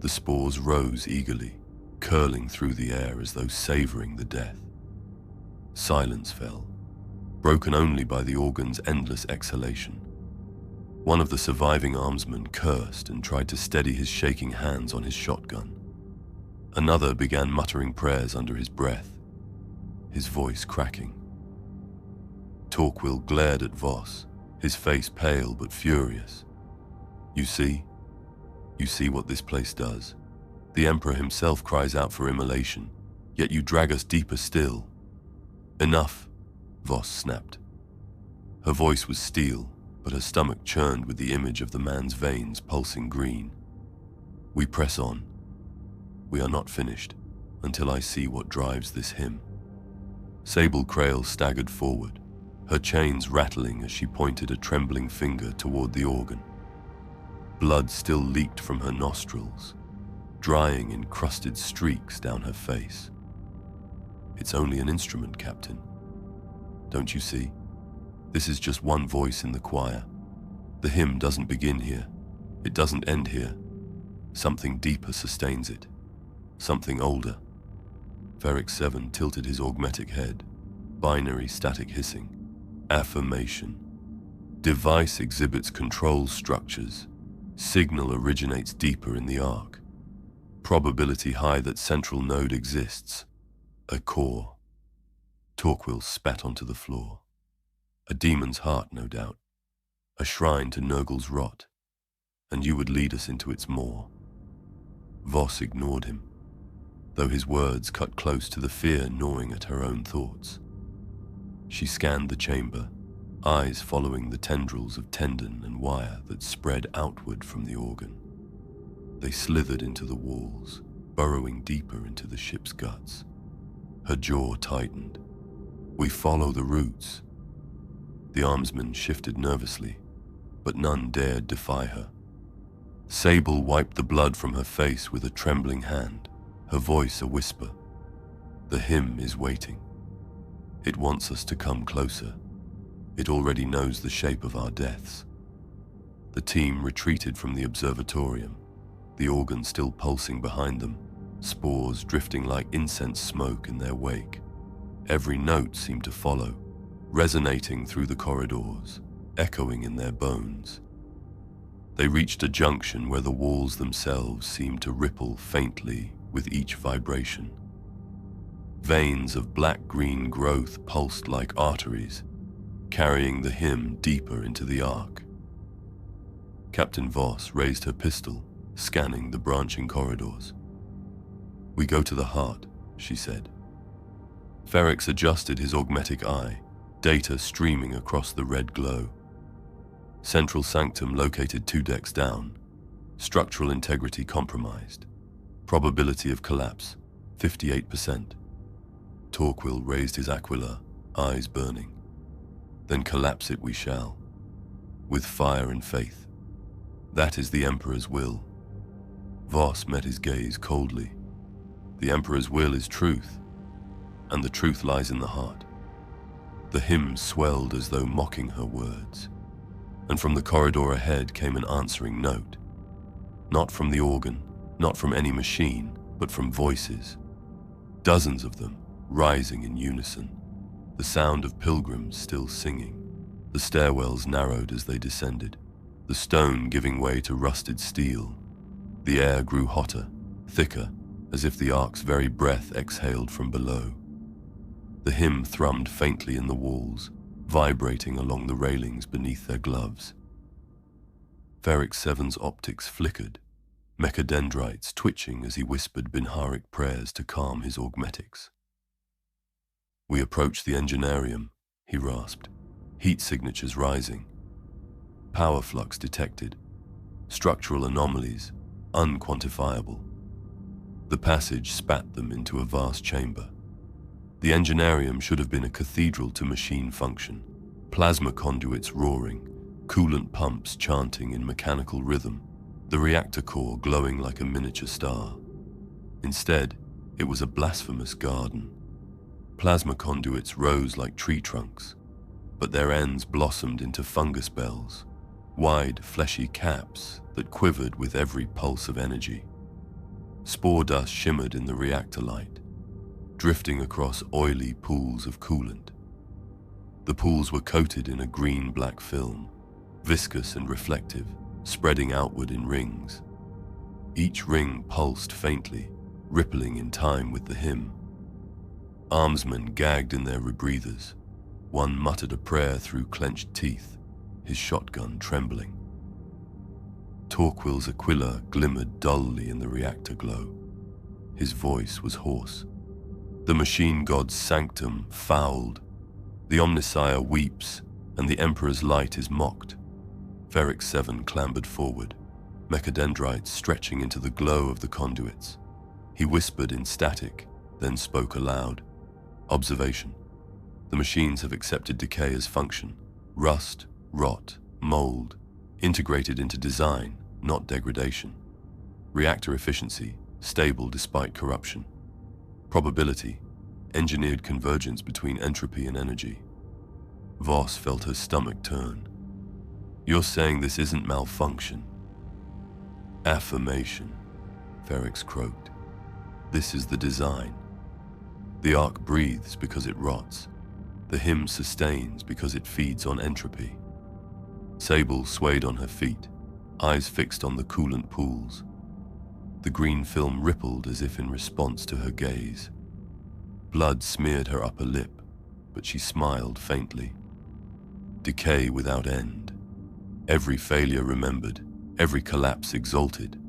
The spores rose eagerly, curling through the air as though savoring the death. Silence fell, broken only by the organ's endless exhalation. One of the surviving armsmen cursed and tried to steady his shaking hands on his shotgun. Another began muttering prayers under his breath, his voice cracking. Torquil glared at Voss, his face pale but furious. You see what this place does. The Emperor himself cries out for immolation, yet you drag us deeper still." "Enough," Voss snapped. Her voice was steel, but her stomach churned with the image of the man's veins pulsing green. "We press on. We are not finished until I see what drives this hymn." Sable Krail staggered forward, her chains rattling as she pointed a trembling finger toward the organ. Blood still leaked from her nostrils, drying in crusted streaks down her face. "It's only an instrument, Captain. Don't you see? This is just one voice in the choir. The hymn doesn't begin here. It doesn't end here. Something deeper sustains it. Something older." Ferric 7 tilted his augmetic head, binary static hissing. "Affirmation. Device exhibits control structures. Signal originates deeper in the arc. Probability high that central node exists. A core." Torquil spat onto the floor. "A demon's heart, no doubt. A shrine to Nurgle's rot. And you would lead us into its maw." Voss ignored him, though his words cut close to the fear gnawing at her own thoughts. She scanned the chamber, eyes following the tendrils of tendon and wire that spread outward from the organ. They slithered into the walls, burrowing deeper into the ship's guts. Her jaw tightened. "We follow the roots." The armsmen shifted nervously, but none dared defy her. Sable wiped the blood from her face with a trembling hand, her voice a whisper. "The hymn is waiting. It wants us to come closer. It already knows the shape of our deaths." The team retreated from the observatorium, the organ still pulsing behind them, spores drifting like incense smoke in their wake. Every note seemed to follow, resonating through the corridors, echoing in their bones. They reached a junction where the walls themselves seemed to ripple faintly with each vibration. Veins of black-green growth pulsed like arteries, carrying the hymn deeper into the arc. Captain Voss raised her pistol, scanning the branching corridors. "We go to the heart," she said. Ferrix adjusted his augmetic eye, data streaming across the red glow. Central sanctum located 2 decks down. Structural integrity compromised. Probability of collapse, 58%. Torquil raised his aquila, eyes burning. "Then collapse it we shall, with fire and faith. That is the Emperor's will." Voss met his gaze coldly. "The Emperor's will is truth, and the truth lies in the heart." The hymn swelled as though mocking her words, and from the corridor ahead came an answering note. Not from the organ, not from any machine, but from voices. Dozens of them, rising in unison. The sound of pilgrims still singing. The stairwells narrowed as they descended, the stone giving way to rusted steel. The air grew hotter, thicker, as if the ark's very breath exhaled from below. The hymn thrummed faintly in the walls, vibrating along the railings beneath their gloves. Ferric 7's optics flickered, mechadendrites twitching as he whispered binharic prayers to calm his augmetics. "We approach the enginearium," he rasped, heat signatures rising. Power flux detected. Structural anomalies. unquantifiable. The passage spat them into a vast chamber. The enginearium should have been a cathedral to machine function, plasma conduits roaring, coolant pumps chanting in mechanical rhythm, the reactor core glowing like a miniature star. Instead, it was a blasphemous garden. Plasma conduits rose like tree trunks, but their ends blossomed into fungus bells, wide, fleshy caps that quivered with every pulse of energy. Spore dust shimmered in the reactor light, drifting across oily pools of coolant. The pools were coated in a green-black film, viscous and reflective, spreading outward in rings. Each ring pulsed faintly, rippling in time with the hymn. Armsmen gagged in their rebreathers. One muttered a prayer through clenched teeth, his shotgun trembling. Torquil's Aquila glimmered dully in the reactor glow. His voice was hoarse. The machine god's sanctum fouled. The Omnissiah weeps, and the Emperor's light is mocked. Ferrix 7 clambered forward, mechadendrites stretching into the glow of the conduits. He whispered in static, then spoke aloud. Observation. The machines have accepted decay as function. Rust, rot, mold, integrated into design, not degradation. Reactor efficiency, stable despite corruption. Probability, engineered convergence between entropy and energy. Voss felt her stomach turn. You're saying this isn't malfunction? Affirmation, Ferrix croaked. This is the design. The ark breathes because it rots. The hymn sustains because it feeds on entropy. Sable swayed on her feet, eyes fixed on the coolant pools. The green film rippled as if in response to her gaze. Blood smeared her upper lip, but she smiled faintly. Decay without end. Every failure remembered, every collapse exalted.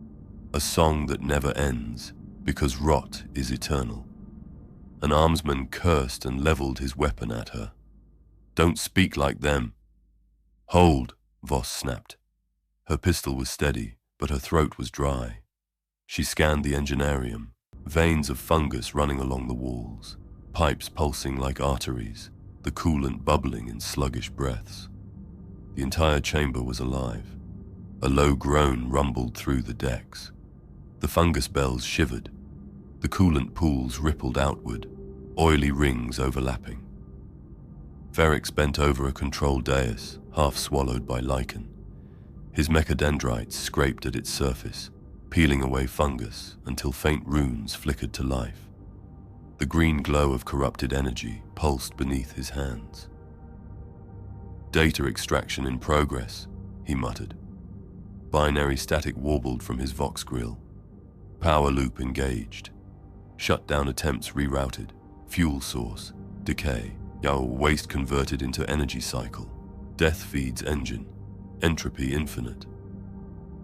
A song that never ends, because rot is eternal. An armsman cursed and leveled his weapon at her. Don't speak like them. Hold, Voss snapped. Her pistol was steady, but her throat was dry. She scanned the enginearium, veins of fungus running along the walls, pipes pulsing like arteries, the coolant bubbling in sluggish breaths. The entire chamber was alive. A low groan rumbled through the decks. The fungus bells shivered. The coolant pools rippled outward, oily rings overlapping. Ferrix bent over a control dais, half swallowed by lichen. His mechadendrites scraped at its surface, peeling away fungus until faint runes flickered to life. The green glow of corrupted energy pulsed beneath his hands. Data extraction in progress, he muttered. Binary static warbled from his Vox grill. Power loop engaged. Shutdown attempts rerouted. Fuel source, decay. Waste converted into energy cycle. Death feeds engine. Entropy infinite.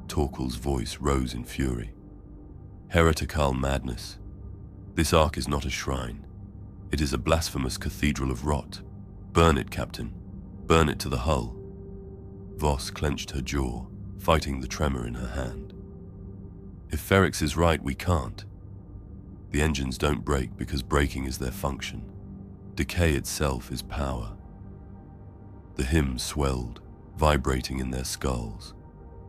Torquil's voice rose in fury. Heretical madness. This ark is not a shrine. It is a blasphemous cathedral of rot. Burn it, Captain. Burn it to the hull. Voss clenched her jaw, fighting the tremor in her hand. If Ferrix is right, we can't. The engines don't break because breaking is their function. Decay itself is power. The hymn swelled, vibrating in their skulls.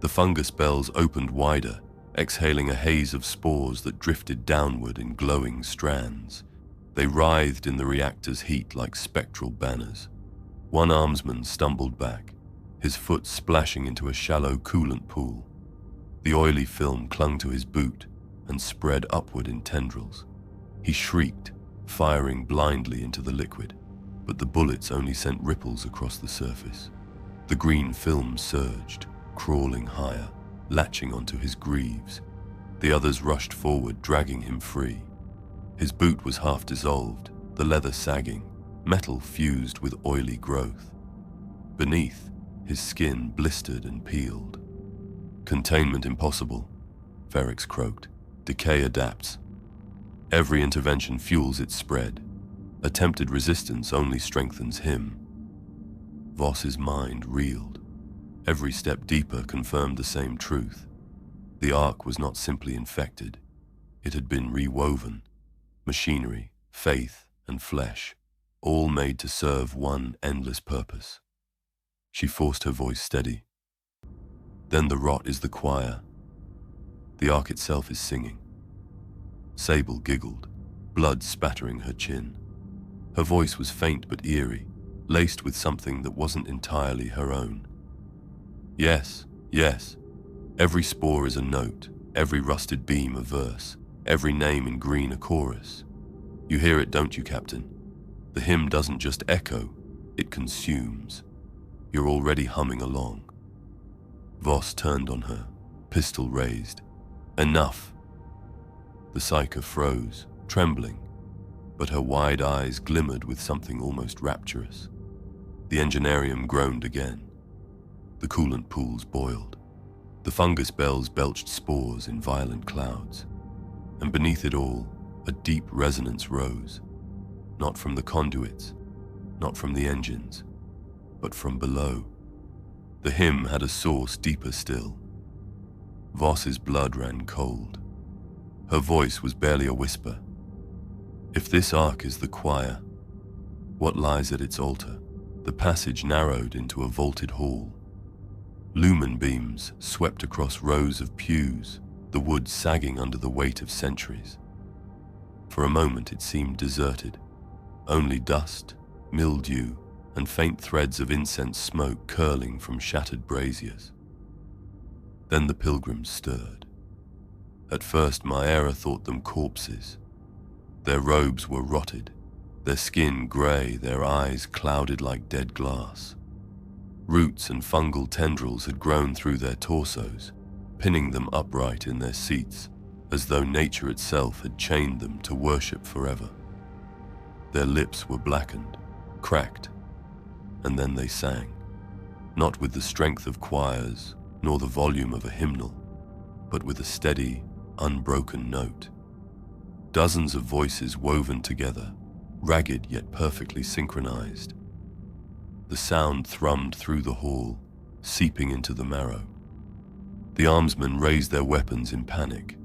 The fungus bells opened wider, exhaling a haze of spores that drifted downward in glowing strands. They writhed in the reactor's heat like spectral banners. One armsman stumbled back, his foot splashing into a shallow coolant pool. The oily film clung to his boot and spread upward in tendrils. He shrieked, firing blindly into the liquid, but the bullets only sent ripples across the surface. The green film surged, crawling higher, latching onto his greaves. The others rushed forward, dragging him free. His boot was half dissolved, the leather sagging, metal fused with oily growth. Beneath, his skin blistered and peeled. Containment impossible, Ferrix croaked. Decay adapts. Every intervention fuels its spread. Attempted resistance only strengthens him. Voss's mind reeled. Every step deeper confirmed the same truth. The ark was not simply infected. It had been rewoven. Machinery, faith, and flesh, all made to serve one endless purpose. She forced her voice steady. Then the rot is the choir. The ark itself is singing. Sable giggled, blood spattering her chin. Her voice was faint but eerie, laced with something that wasn't entirely her own. Yes, yes. Every spore is a note, every rusted beam a verse, every name in green a chorus. You hear it, don't you, Captain? The hymn doesn't just echo, it consumes. You're already humming along. Voss turned on her, pistol raised. Enough! The psyker froze, trembling, but her wide eyes glimmered with something almost rapturous. The enginearium groaned again. The coolant pools boiled. The fungus bells belched spores in violent clouds. And beneath it all, a deep resonance rose. Not from the conduits, not from the engines, but from below. The hymn had a source deeper still. Voss's blood ran cold. Her voice was barely a whisper. If this ark is the choir, what lies at its altar? The passage narrowed into a vaulted hall. Lumen beams swept across rows of pews, the wood sagging under the weight of centuries. For a moment it seemed deserted. Only dust, mildew, and faint threads of incense smoke curling from shattered braziers. Then the pilgrims stirred. At first Maera thought them corpses. Their robes were rotted, their skin grey, their eyes clouded like dead glass. Roots and fungal tendrils had grown through their torsos, pinning them upright in their seats, as though nature itself had chained them to worship forever. Their lips were blackened, cracked, and then they sang, not with the strength of choirs, nor the volume of a hymnal, but with a steady, unbroken note. Dozens of voices woven together, ragged yet perfectly synchronized. The sound thrummed through the hall, seeping into the marrow. The armsmen raised their weapons in panic.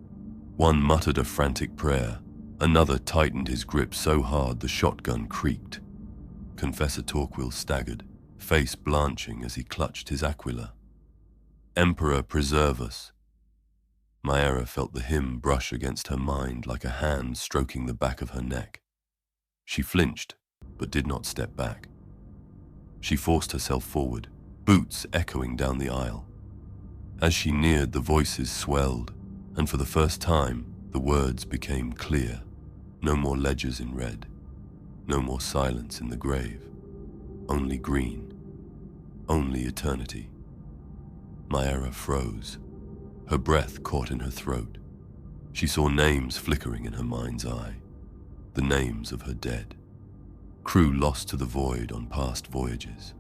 One muttered a frantic prayer, another tightened his grip so hard the shotgun creaked. Confessor Torquil staggered, face blanching as he clutched his aquila. Emperor, preserve us. Maera felt the hymn brush against her mind like a hand stroking the back of her neck. She flinched, but did not step back. She forced herself forward, boots echoing down the aisle. As she neared, the voices swelled, and for the first time, the words became clear. No more ledgers in red. No more silence in the grave. Only green. Only eternity. Maera froze. Her breath caught in her throat. She saw names flickering in her mind's eye. The names of her dead. Crew lost to the void on past voyages.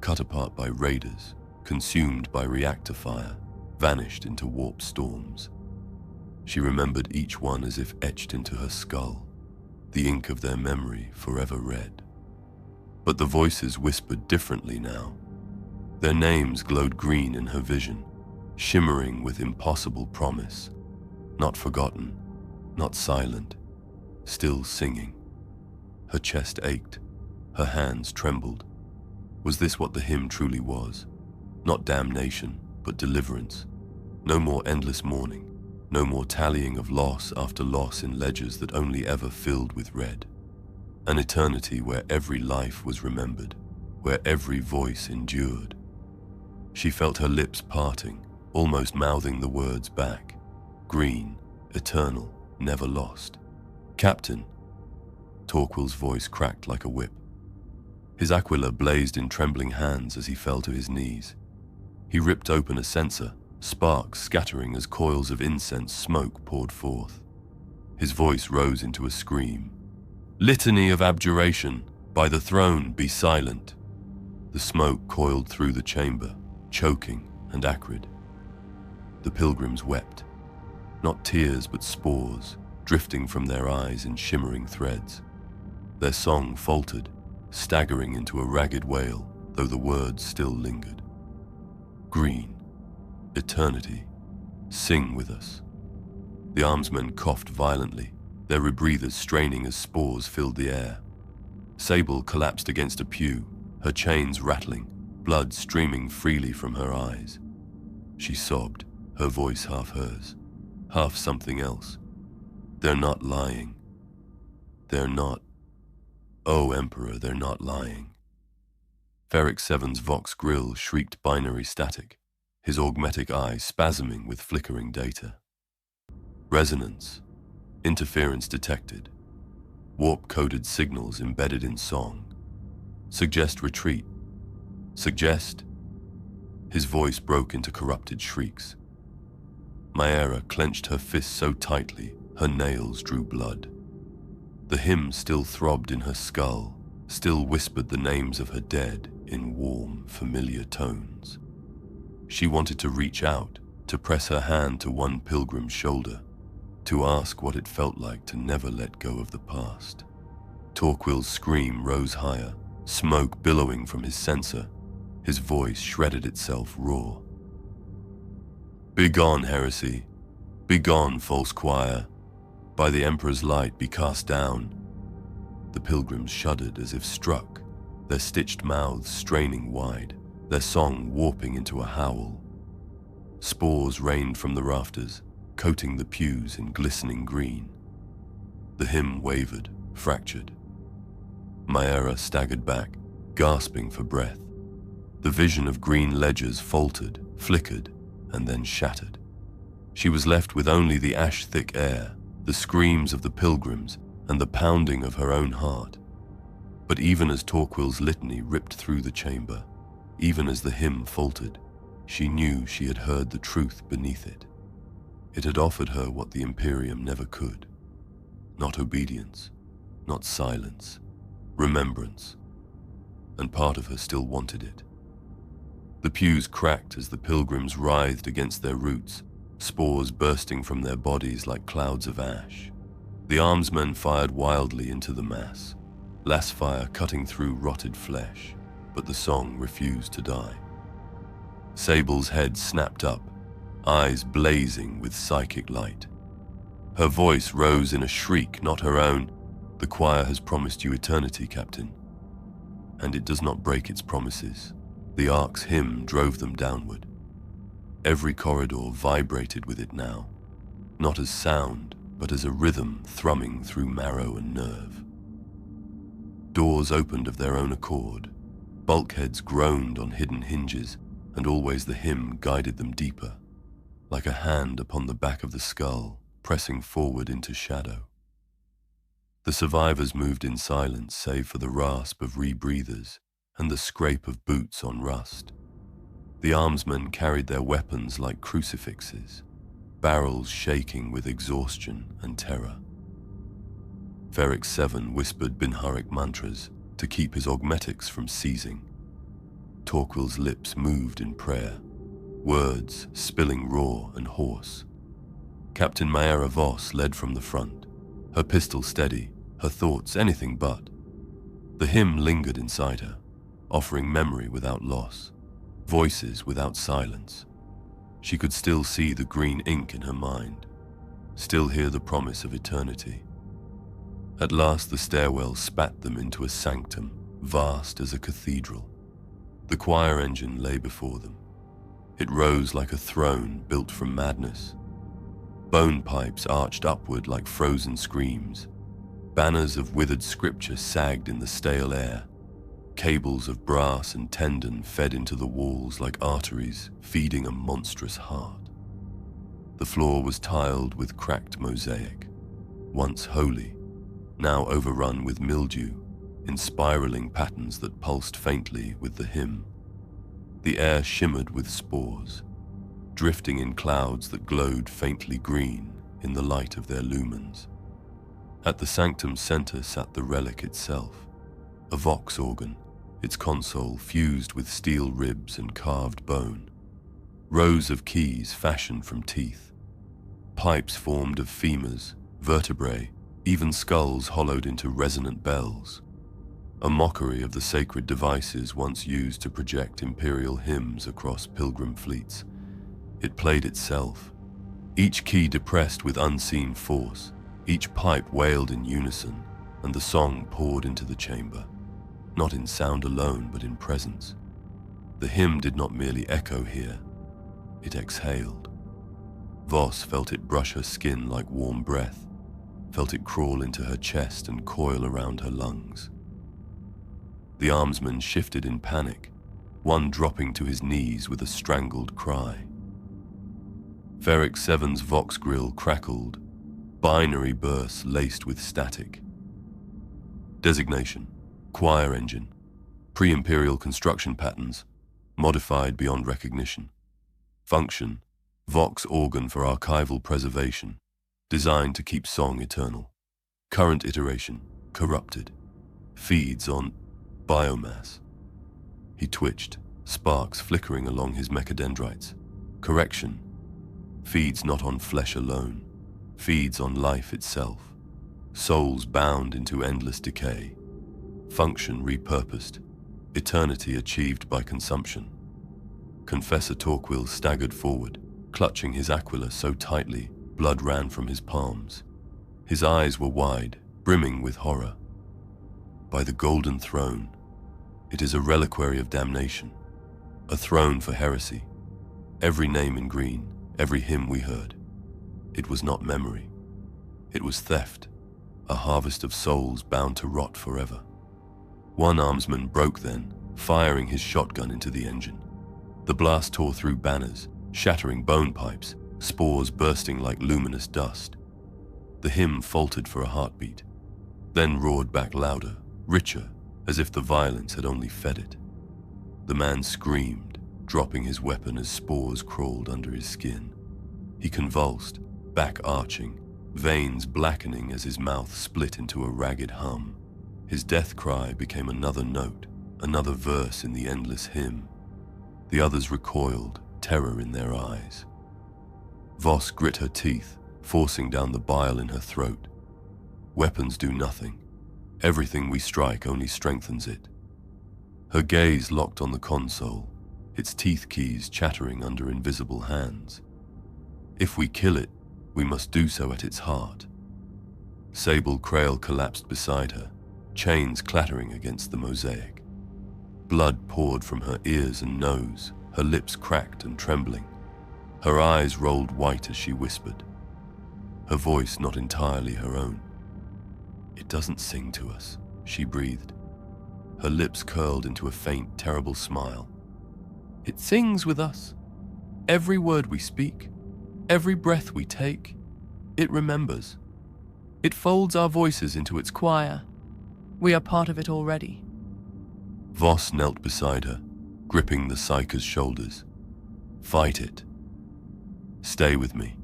Cut apart by raiders, consumed by reactor fire, vanished into warp storms. She remembered each one as if etched into her skull, the ink of their memory forever red. But the voices whispered differently now. Their names glowed green in her vision, shimmering with impossible promise. Not forgotten, not silent, still singing. Her chest ached, her hands trembled. Was this what the hymn truly was? Not damnation, but deliverance. No more endless mourning, no more tallying of loss after loss in ledgers that only ever filled with red. An eternity where every life was remembered, where every voice endured. She felt her lips parting, almost mouthing the words back. Green, eternal, never lost. Captain. Torquil's voice cracked like a whip. His aquila blazed in trembling hands as he fell to his knees. He ripped open a censer, sparks scattering as coils of incense smoke poured forth. His voice rose into a scream. Litany of abjuration, by the throne be silent. The smoke coiled through the chamber, choking and acrid. The pilgrims wept. Not tears but spores, drifting from their eyes in shimmering threads. Their song faltered, staggering into a ragged wail, though the words still lingered. Green, eternity, Sing with us." The armsmen coughed violently, their rebreathers straining as spores filled the air. Sable collapsed against a pew, her chains rattling, blood streaming freely from her eyes. She sobbed, her voice half hers, half something else. "They're not lying. They're not. Oh, Emperor, they're not lying." Ferric Seven's Vox grill shrieked binary static, his augmetic eye spasming with flickering data. Resonance. Interference detected. Warp-coded signals embedded in song. Suggest retreat. Suggest. His voice broke into corrupted shrieks. Maera clenched her fists so tightly, her nails drew blood. The hymn still throbbed in her skull, still whispered the names of her dead in warm, familiar tones. She wanted to reach out, to press her hand to one pilgrim's shoulder, to ask what it felt like to never let go of the past. Torquil's scream rose higher, smoke billowing from his censer. His voice shredded itself raw. "Begone, heresy! Begone, false choir! By the Emperor's light be cast down!" The pilgrims shuddered as if struck, their stitched mouths straining wide, their song warping into a howl. Spores rained from the rafters, coating the pews in glistening green. The hymn wavered, fractured. Maera staggered back, gasping for breath. The vision of green ledgers faltered, flickered, and then shattered. She was left with only the ash-thick air, the screams of the pilgrims, and the pounding of her own heart. But even as Torquil's litany ripped through the chamber, even as the hymn faltered, she knew she had heard the truth beneath it. It had offered her what the Imperium never could. Not obedience, not silence, remembrance. And part of her still wanted it. The pews cracked as the pilgrims writhed against their roots, spores bursting from their bodies like clouds of ash. The armsmen fired wildly into the mass, lass fire cutting through rotted flesh, but the song refused to die. Sable's head snapped up, eyes blazing with psychic light. Her voice rose in a shriek not her own. "The choir has promised you eternity, Captain, and it does not break its promises." The Ark's hymn drove them downward. Every corridor vibrated with it now, not as sound, but as a rhythm thrumming through marrow and nerve. Doors opened of their own accord, bulkheads groaned on hidden hinges, and always the hymn guided them deeper, like a hand upon the back of the skull, pressing forward into shadow. The survivors moved in silence save for the rasp of rebreathers and the scrape of boots on rust. The armsmen carried their weapons like crucifixes, barrels shaking with exhaustion and terror. Ferric Seven whispered Binharic mantras to keep his augmetics from seizing. Torquil's lips moved in prayer, words spilling raw and hoarse. Captain Maera Voss led from the front, her pistol steady, her thoughts anything but. The hymn lingered inside her, offering memory without loss, voices without silence. She could still see the green ink in her mind, still hear the promise of eternity. At last the stairwell spat them into a sanctum, vast as a cathedral. The choir engine lay before them. It rose like a throne built from madness. Bone pipes arched upward like frozen screams. Banners of withered scripture sagged in the stale air. Cables of brass and tendon fed into the walls like arteries feeding a monstrous heart. The floor was tiled with cracked mosaic, once holy, now overrun with mildew, in spiraling patterns that pulsed faintly with the hymn. The air shimmered with spores, drifting in clouds that glowed faintly green in the light of their lumens. At the sanctum's center sat the relic itself, a vox organ, its console fused with steel ribs and carved bone. Rows of keys fashioned from teeth, pipes formed of femurs, vertebrae, even skulls hollowed into resonant bells. A mockery of the sacred devices once used to project imperial hymns across pilgrim fleets. It played itself, Each key depressed with unseen force, each pipe wailed in unison, and the song poured into the chamber, not in sound alone but in presence. The hymn did not merely echo here, it exhaled. Voss felt it brush her skin like warm breath, felt it crawl into her chest and coil around her lungs. The armsmen shifted in panic, one dropping to his knees with a strangled cry. Ferric 7's Vox grill crackled, binary bursts laced with static. Designation: choir engine. Pre-imperial construction patterns, modified beyond recognition. Function: Vox organ for archival preservation, designed to keep song eternal. Current iteration: corrupted. Feeds on biomass. He twitched, sparks flickering along his mechadendrites. Correction: feeds not on flesh alone, feeds on life itself. Souls bound into endless decay. Function repurposed. Eternity achieved by consumption. Confessor Torquil staggered forward, clutching his aquila so tightly, blood ran from his palms. His eyes were wide, brimming with horror. By the golden throne, it is a reliquary of damnation, a throne for heresy. Every name in green, every hymn we heard. It was not memory. It was theft, a harvest of souls bound to rot forever. One armsman broke then, firing his shotgun into the engine. The blast tore through banners, shattering bone pipes, spores bursting like luminous dust. The hymn faltered for a heartbeat, then roared back louder, richer, as if the violence had only fed it. The man screamed, dropping his weapon as spores crawled under his skin. He convulsed, back arching, veins blackening as his mouth split into a ragged hum. His death cry became another note, another verse in the endless hymn. The others recoiled, terror in their eyes. Voss grit her teeth, forcing down the bile in her throat. Weapons do nothing. Everything we strike only strengthens it. Her gaze locked on the console, its teeth keys chattering under invisible hands. If we kill it, we must do so at its heart. Sable Krail collapsed beside her, chains clattering against the mosaic. Blood poured from her ears and nose, her lips cracked and trembling. Her eyes rolled white as she whispered, her voice not entirely her own. "It doesn't sing to us," she breathed. Her lips curled into a faint, terrible smile. "It sings with us. Every word we speak, every breath we take, it remembers. It folds our voices into its choir. We are part of it already." Voss knelt beside her, gripping the Psyker's shoulders. "Fight it. Stay with me."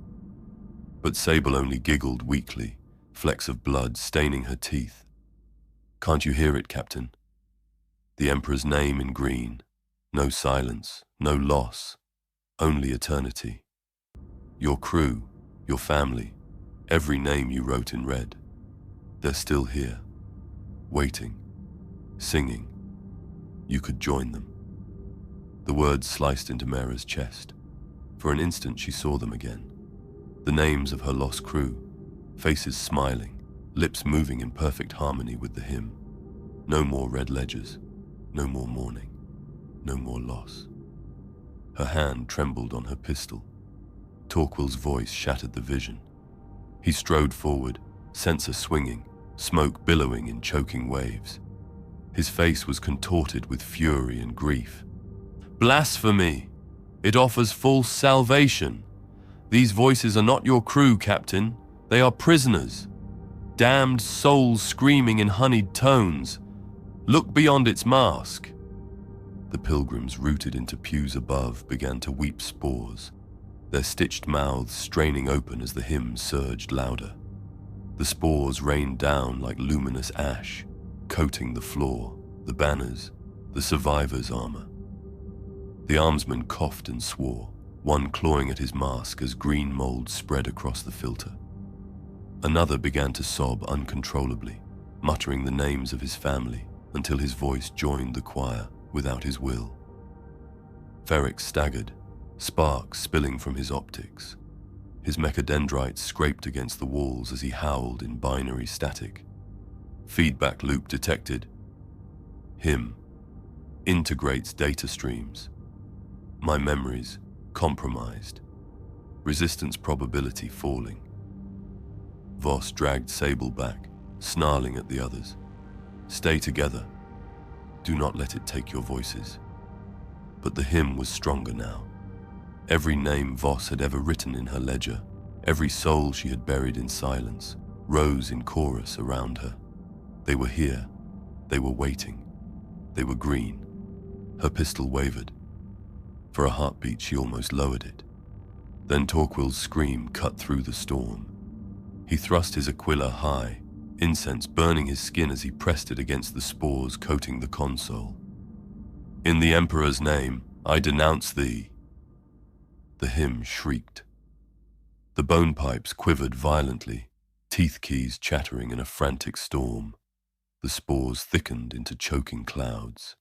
But Sable only giggled weakly, flecks of blood staining her teeth. "Can't you hear it, Captain? The Emperor's name in green. No silence, no loss, only eternity. Your crew, your family, every name you wrote in red. They're still here, waiting, singing. You could join them." The words sliced into Maera's chest. For an instant she saw them again. The names of her lost crew, faces smiling, lips moving in perfect harmony with the hymn. No more red ledgers, no more mourning, no more loss. Her hand trembled on her pistol. Torquil's voice shattered the vision. He strode forward, censer swinging, smoke billowing in choking waves. His face was contorted with fury and grief. "Blasphemy! It offers false salvation. These voices are not your crew, Captain. They are prisoners. Damned souls screaming in honeyed tones. Look beyond its mask." The pilgrims rooted into pews above began to weep spores, their stitched mouths straining open as the hymn surged louder. The spores rained down like luminous ash, coating the floor, the banners, the survivors' armor. The armsman coughed and swore, one clawing at his mask as green mold spread across the filter. Another began to sob uncontrollably, muttering the names of his family until his voice joined the choir without his will. Ferric staggered, sparks spilling from his optics. His mechadendrites scraped against the walls as he howled in binary static. Feedback loop detected. Him. Integrates data streams. My memories compromised. Resistance probability falling. Voss dragged Sable back, snarling at the others. Stay together. Do not let it take your voices. But the hymn was stronger now. Every name Voss had ever written in her ledger, every soul she had buried in silence, rose in chorus around her. They were here. They were waiting. They were green. Her pistol wavered. For a heartbeat, she almost lowered it. Then Torquil's scream cut through the storm. He thrust his Aquila high, incense burning his skin as he pressed it against the spores coating the console. In the Emperor's name, I denounce thee. The hymn shrieked. The bone pipes quivered violently, teeth keys chattering in a frantic storm. The spores thickened into choking clouds.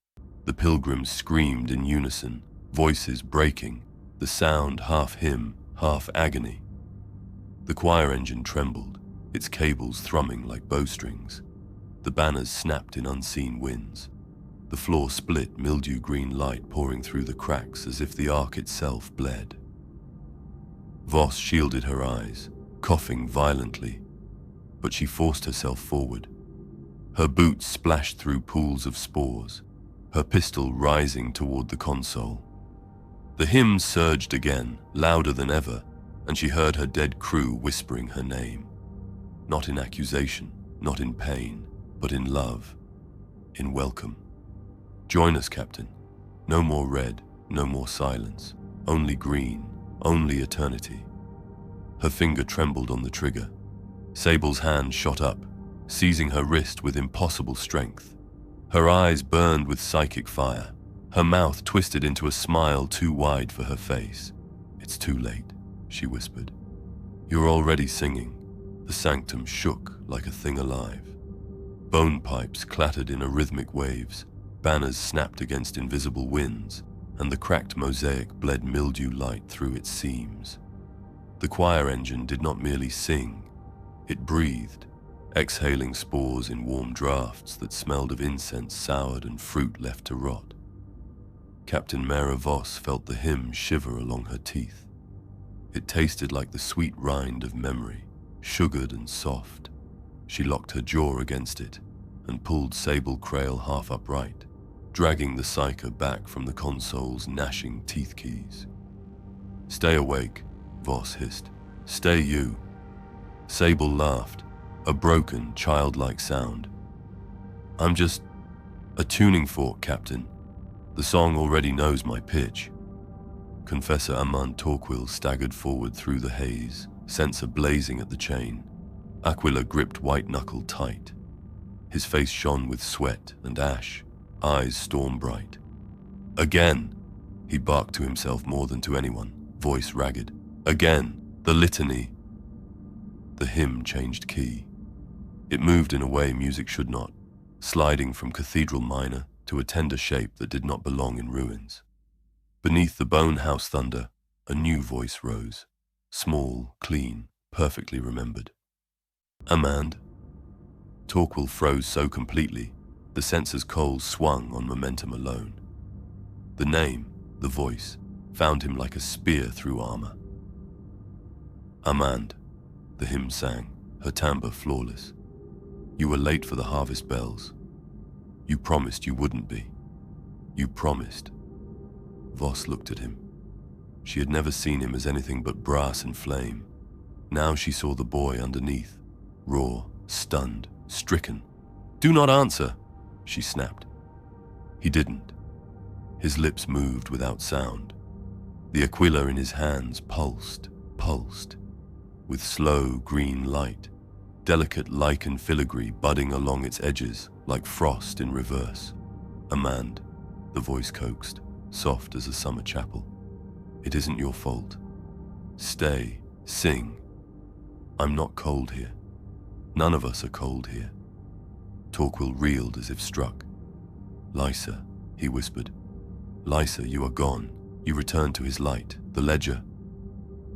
The pilgrims screamed in unison, voices breaking, the sound half hymn, half agony. The choir engine trembled, its cables thrumming like bowstrings. The banners snapped in unseen winds. The floor split, mildew-green light pouring through the cracks as if the ark itself bled. Voss shielded her eyes, coughing violently, but she forced herself forward. Her boots splashed through pools of spores, her pistol rising toward the console. The hymn surged again, louder than ever, and she heard her dead crew whispering her name. Not in accusation, not in pain, but in love, in welcome. Join us, Captain. No more red, no more silence. Only green, only eternity. Her finger trembled on the trigger. Sable's hand shot up, seizing her wrist with impossible strength. Her eyes burned with psychic fire. Her mouth twisted into a smile too wide for her face. It's too late, she whispered. You're already singing. The sanctum shook like a thing alive. Bone pipes clattered in arrhythmic waves. Banners snapped against invisible winds, and the cracked mosaic bled mildew light through its seams. The choir engine did not merely sing, it breathed, exhaling spores in warm drafts that smelled of incense soured and fruit left to rot. Captain Maera Voss felt the hymn shiver along her teeth. It tasted like the sweet rind of memory, sugared and soft. She locked her jaw against it and pulled Sable Krail half upright, dragging the psyker back from the console's gnashing teeth keys. Stay awake, Voss hissed. Stay you. Sable laughed, a broken, childlike sound. I'm just a tuning fork, Captain. The song already knows my pitch. Confessor Amand Torquil staggered forward through the haze, sensor blazing at the chain. Aquila gripped White Knuckle tight. His face shone with sweat and ash, eyes storm bright. Again, he barked to himself more than to anyone, voice ragged. Again, the litany. The hymn changed key. It moved in a way music should not, sliding from cathedral minor to a tender shape that did not belong in ruins. Beneath the bone house thunder, a new voice rose, small, clean, perfectly remembered. Amand. Torquil froze so completely, the sensor's coals swung on momentum alone. The name, the voice, found him like a spear through armor. Amand, the hymn sang, her timbre flawless. You were late for the harvest bells. You promised you wouldn't be. You promised. Voss looked at him. She had never seen him as anything but brass and flame. Now she saw the boy underneath, raw, stunned, stricken. Do not answer, she snapped. He didn't. His lips moved without sound. The Aquila in his hands pulsed, with slow green light, delicate lichen filigree budding along its edges like frost in reverse. Amand, the voice coaxed, soft as a summer chapel. It isn't your fault. Stay, sing. I'm not cold here. None of us are cold here. Torquil reeled as if struck. Lysa, he whispered. Lysa, you are gone. You returned to his light, the ledger.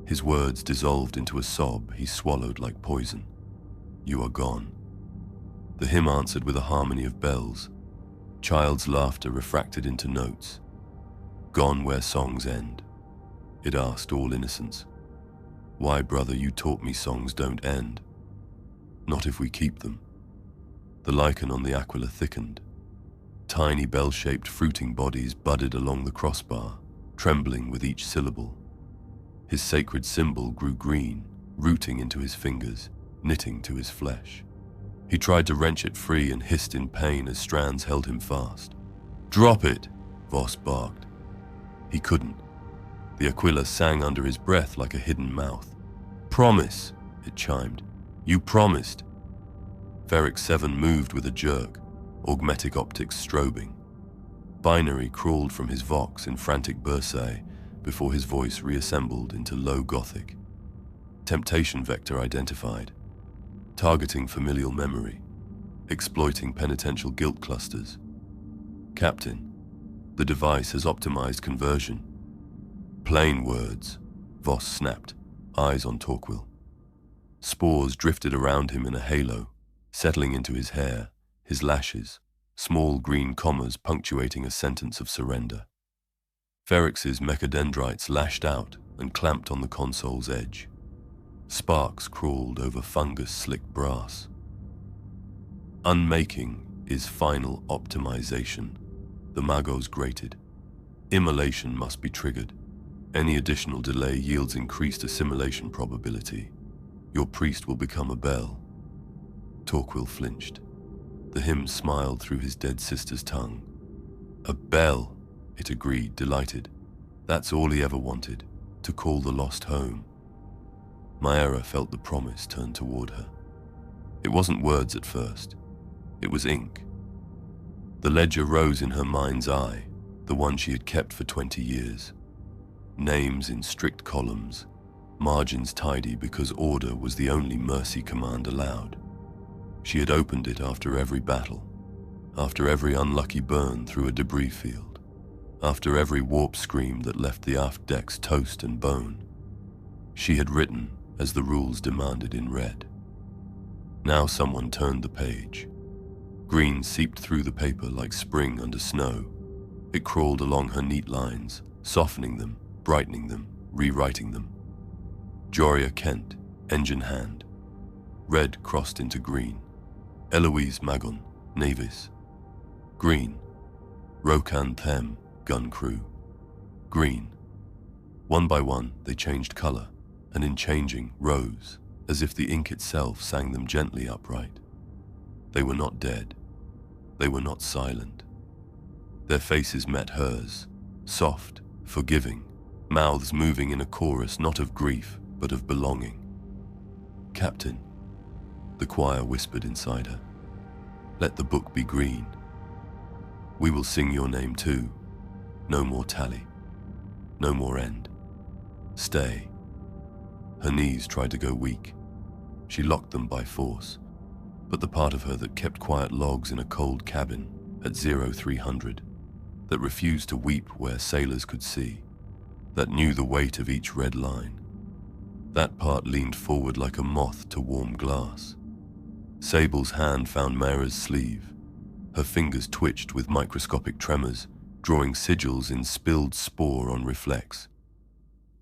His words dissolved into a sob he swallowed like poison. You are gone. The hymn answered with a harmony of bells, child's laughter refracted into notes. Gone where songs end. It asked all innocence. Why, brother, you taught me songs don't end. Not if we keep them. The lichen on the aquila thickened. Tiny bell-shaped fruiting bodies budded along the crossbar, trembling with each syllable. His sacred symbol grew green, rooting into his fingers, knitting to his flesh. He tried to wrench it free and hissed in pain as strands held him fast. Drop it, Voss barked. He couldn't. The aquila sang under his breath like a hidden mouth. Promise, it chimed. You promised. Ferric 7 moved with a jerk, augmetic optics strobing. Binary crawled from his vox in frantic bursae before his voice reassembled into low Gothic. Temptation vector identified. Targeting familial memory. Exploiting penitential guilt clusters. Captain, the device has optimized conversion. Plain words, Voss snapped, eyes on Torquil. Spores drifted around him in a halo, settling into his hair, his lashes, small green commas punctuating a sentence of surrender. Ferrix's mechadendrites lashed out and clamped on the console's edge. Sparks crawled over fungus-slick brass. Unmaking is final optimization, the magos grated. Immolation must be triggered. Any additional delay yields increased assimilation probability. Your priest will become a bell. Torquil flinched. The hymn smiled through his dead sister's tongue. A bell, it agreed, delighted. That's all he ever wanted, to call the lost home. Maera felt the promise turn toward her. It wasn't words at first. It was ink. The ledger rose in her mind's eye, the one she had kept for 20 years. Names in strict columns, margins tidy because order was the only mercy command allowed. She had opened it after every battle, after every unlucky burn through a debris field, after every warp scream that left the aft decks toast and bone. She had written as the rules demanded in red. Now someone turned the page. Green seeped through the paper like spring under snow. It crawled along her neat lines, softening them, brightening them, rewriting them. Joria Kent, engine hand. Red crossed into green. Eloise Magon, Navis. Green. Rokan Them, gun crew. Green. One by one, they changed color, and in changing, rose, as if the ink itself sang them gently upright. They were not dead. They were not silent. Their faces met hers, soft, forgiving, mouths moving in a chorus not of grief, but of belonging. Captain, the choir whispered inside her, let the book be green. We will sing your name too. No more tally. No more end. Stay. Her knees tried to go weak. She locked them by force, but the part of her that kept quiet logs in a cold cabin at 0300, that refused to weep where sailors could see, that knew the weight of each red line, that part leaned forward like a moth to warm glass. Sable's hand found Maera's sleeve. Her fingers twitched with microscopic tremors, drawing sigils in spilled spore on reflex.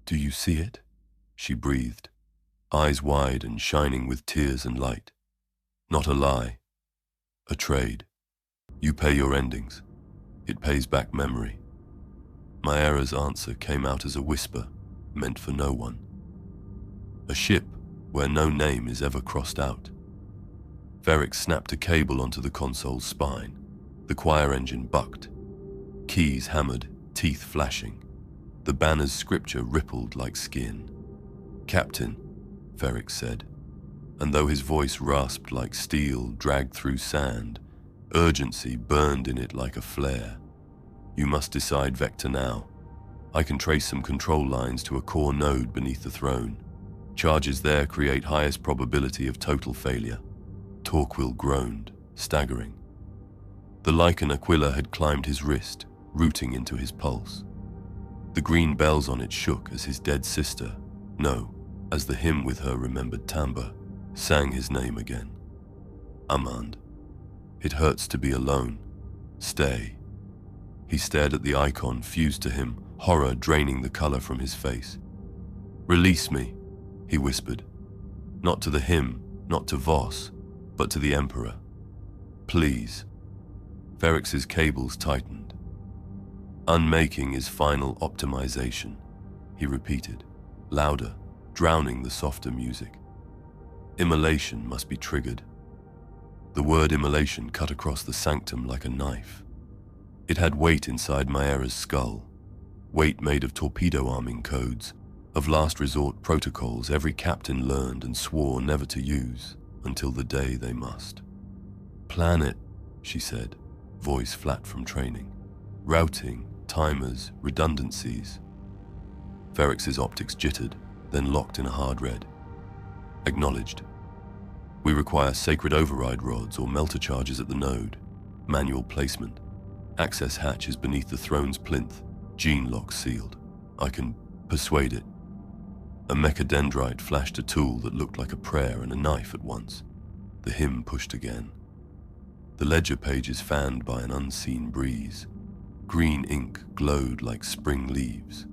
Do you see it? She breathed, eyes wide and shining with tears and light. Not a lie. A trade. You pay your endings. It pays back memory. Maera's answer came out as a whisper, meant for no one. A ship where no name is ever crossed out. Ferric snapped a cable onto the console's spine. The choir engine bucked. Keys hammered, teeth flashing. The banner's scripture rippled like skin. Captain, Ferric said, and though his voice rasped like steel dragged through sand, urgency burned in it like a flare. You must decide vector now. I can trace some control lines to a core node beneath the throne. Charges there create highest probability of total failure. Torquil groaned, staggering. The lichen aquila had climbed his wrist, rooting into his pulse. The green bells on it shook as his dead sister, No, as the hymn with her remembered timbre sang his name again. Amand. It hurts to be alone. Stay. He stared at the icon fused to him, horror draining the color from his face. Release me, he whispered. Not to the hymn, not to Voss, but to the Emperor. Please. Ferrex's cables tightened. Unmaking is final optimization, he repeated, louder, drowning the softer music. Immolation must be triggered. The word immolation cut across the sanctum like a knife. It had weight inside Maera's skull, weight made of torpedo arming codes, of last resort protocols every captain learned and swore never to use until the day they must. Plan it, she said, voice flat from training. Routing, timers, redundancies. Ferrex's optics jittered, then locked in a hard red. Acknowledged. We require sacred override rods or melter charges at the node. Manual placement. Access hatch is beneath the throne's plinth. Gene lock sealed. I can persuade it. A mechadendrite flashed a tool that looked like a prayer and a knife at once. The hymn pushed again. The ledger pages fanned by an unseen breeze. Green ink glowed like spring leaves.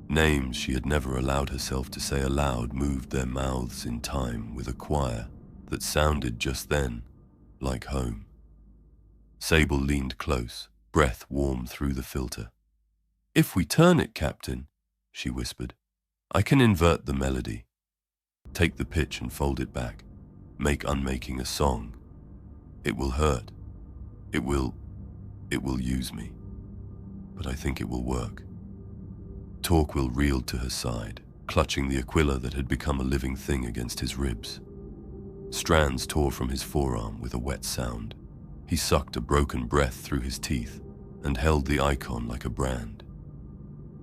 Names she had never allowed herself to say aloud moved their mouths in time with a choir that sounded just then like home. Sable leaned close, breath warm through the filter. If we turn it, Captain, she whispered, I can invert the melody. Take the pitch and fold it back. Make unmaking a song. It will hurt. It will use me. But I think it will work. Torquil reeled to her side, clutching the aquila that had become a living thing against his ribs. Strands tore from his forearm with a wet sound. He sucked a broken breath through his teeth and held the icon like a brand.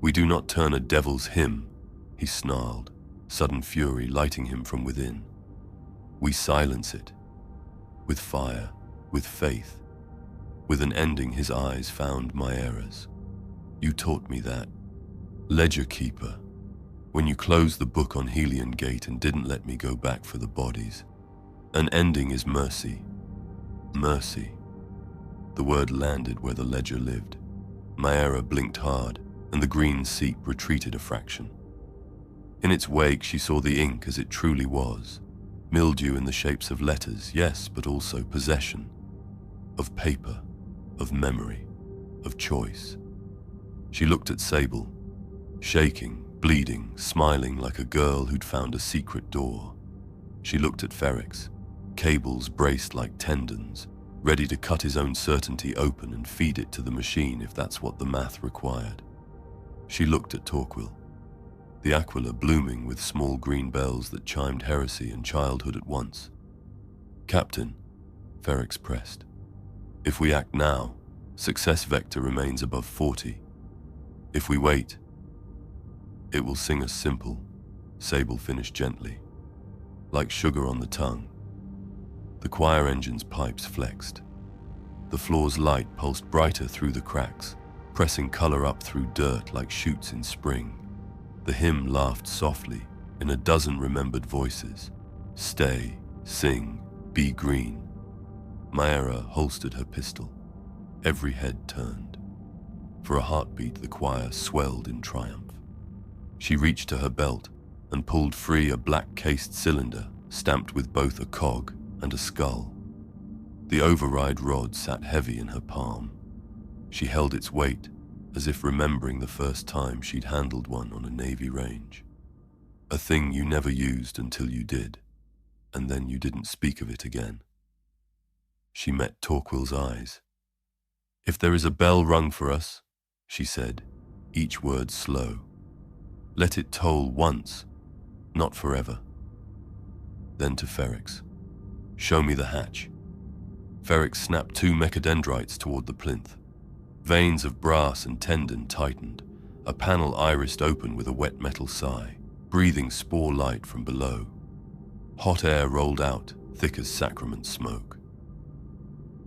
We do not turn a devil's hymn, he snarled, sudden fury lighting him from within. We silence it. With fire, with faith. With an ending his eyes found Maera's. You taught me that. Ledger Keeper. When you closed the book on Helion Gate and didn't let me go back for the bodies. An ending is mercy. Mercy. The word landed where the ledger lived. Maera blinked hard, and the green seep retreated a fraction. In its wake she saw the ink as it truly was. Mildew in the shapes of letters, yes, but also possession. Of paper, of memory, of choice. She looked at Sable, shaking, bleeding, smiling like a girl who'd found a secret door. She looked at Ferrex, cables braced like tendons, ready to cut his own certainty open and feed it to the machine if that's what the math required. She looked at Torquil, the aquila blooming with small green bells that chimed heresy and childhood at once. Captain, Ferrex pressed. If we act now, success vector remains above 40. If we wait, it will sing us simple, Sable finished gently, like sugar on the tongue. The choir engine's pipes flexed. The floor's light pulsed brighter through the cracks, pressing color up through dirt like shoots in spring. The hymn laughed softly in a dozen remembered voices. Stay, sing, be green. Maera holstered her pistol. Every head turned. For a heartbeat, the choir swelled in triumph. She reached to her belt and pulled free a black-cased cylinder stamped with both a cog and a skull. The override rod sat heavy in her palm. She held its weight, as if remembering the first time she'd handled one on a Navy range. A thing you never used until you did, and then you didn't speak of it again. She met Torquil's eyes. If there is a bell rung for us, she said, each word slow. Let it toll once, not forever. Then to Ferrex. Show me the hatch. Ferrex snapped 2 mechadendrites toward the plinth. Veins of brass and tendon tightened, a panel irised open with a wet metal sigh, breathing spore light from below. Hot air rolled out, thick as sacrament smoke.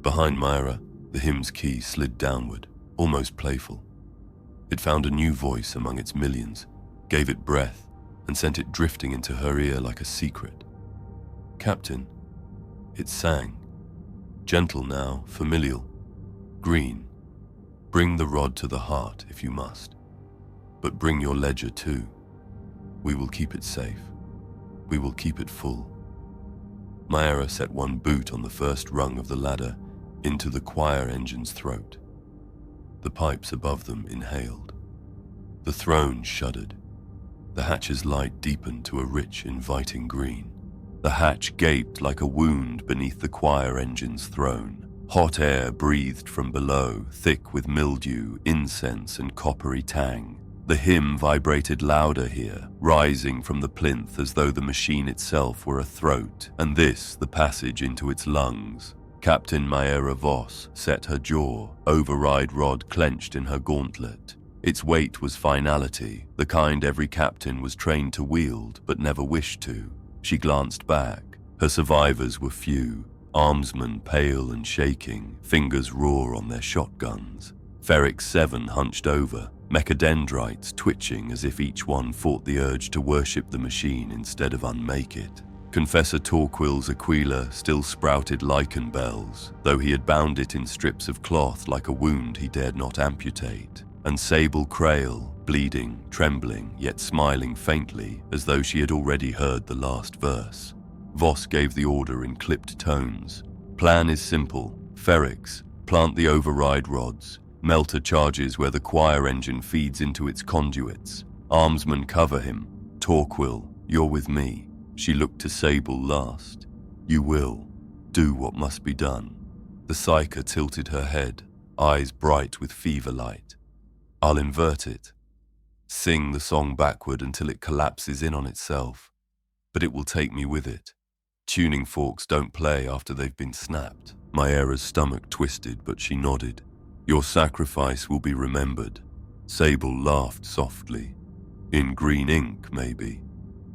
Behind Maera, the hymn's key slid downward, almost playful. It found a new voice among its millions, gave it breath, and sent it drifting into her ear like a secret. "Captain," it sang, gentle now, familial, green. "Bring the rod to the heart if you must, but bring your ledger too. We will keep it safe. We will keep it full." Maera set one boot on the first rung of the ladder into the choir engine's throat. The pipes above them inhaled. The throne shuddered. The hatch's light deepened to a rich, inviting green. The hatch gaped like a wound beneath the choir engine's throne. Hot air breathed from below, thick with mildew, incense, and coppery tang. The hymn vibrated louder here, rising from the plinth as though the machine itself were a throat, and this the passage into its lungs. Captain Maera Voss set her jaw, override rod clenched in her gauntlet. Its weight was finality, the kind every captain was trained to wield but never wished to. She glanced back. Her survivors were few, armsmen pale and shaking, fingers raw on their shotguns. Ferric 7 hunched over, mechadendrites twitching as if each one fought the urge to worship the machine instead of unmake it. Confessor Torquil's Aquila still sprouted lichen bells, though he had bound it in strips of cloth like a wound he dared not amputate. And Sable Crail, bleeding, trembling, yet smiling faintly, as though she had already heard the last verse. Voss gave the order in clipped tones. "Plan is simple. Ferrix, plant the override rods. Melter charges where the choir engine feeds into its conduits. Armsmen cover him. Torquil, you're with me." She looked to Sable last. "You will. Do what must be done." The Psyker tilted her head, eyes bright with fever light. "I'll invert it. Sing the song backward until it collapses in on itself. But it will take me with it. Tuning forks don't play after they've been snapped." Maera's stomach twisted, but she nodded. "Your sacrifice will be remembered." Sable laughed softly. "In green ink, maybe."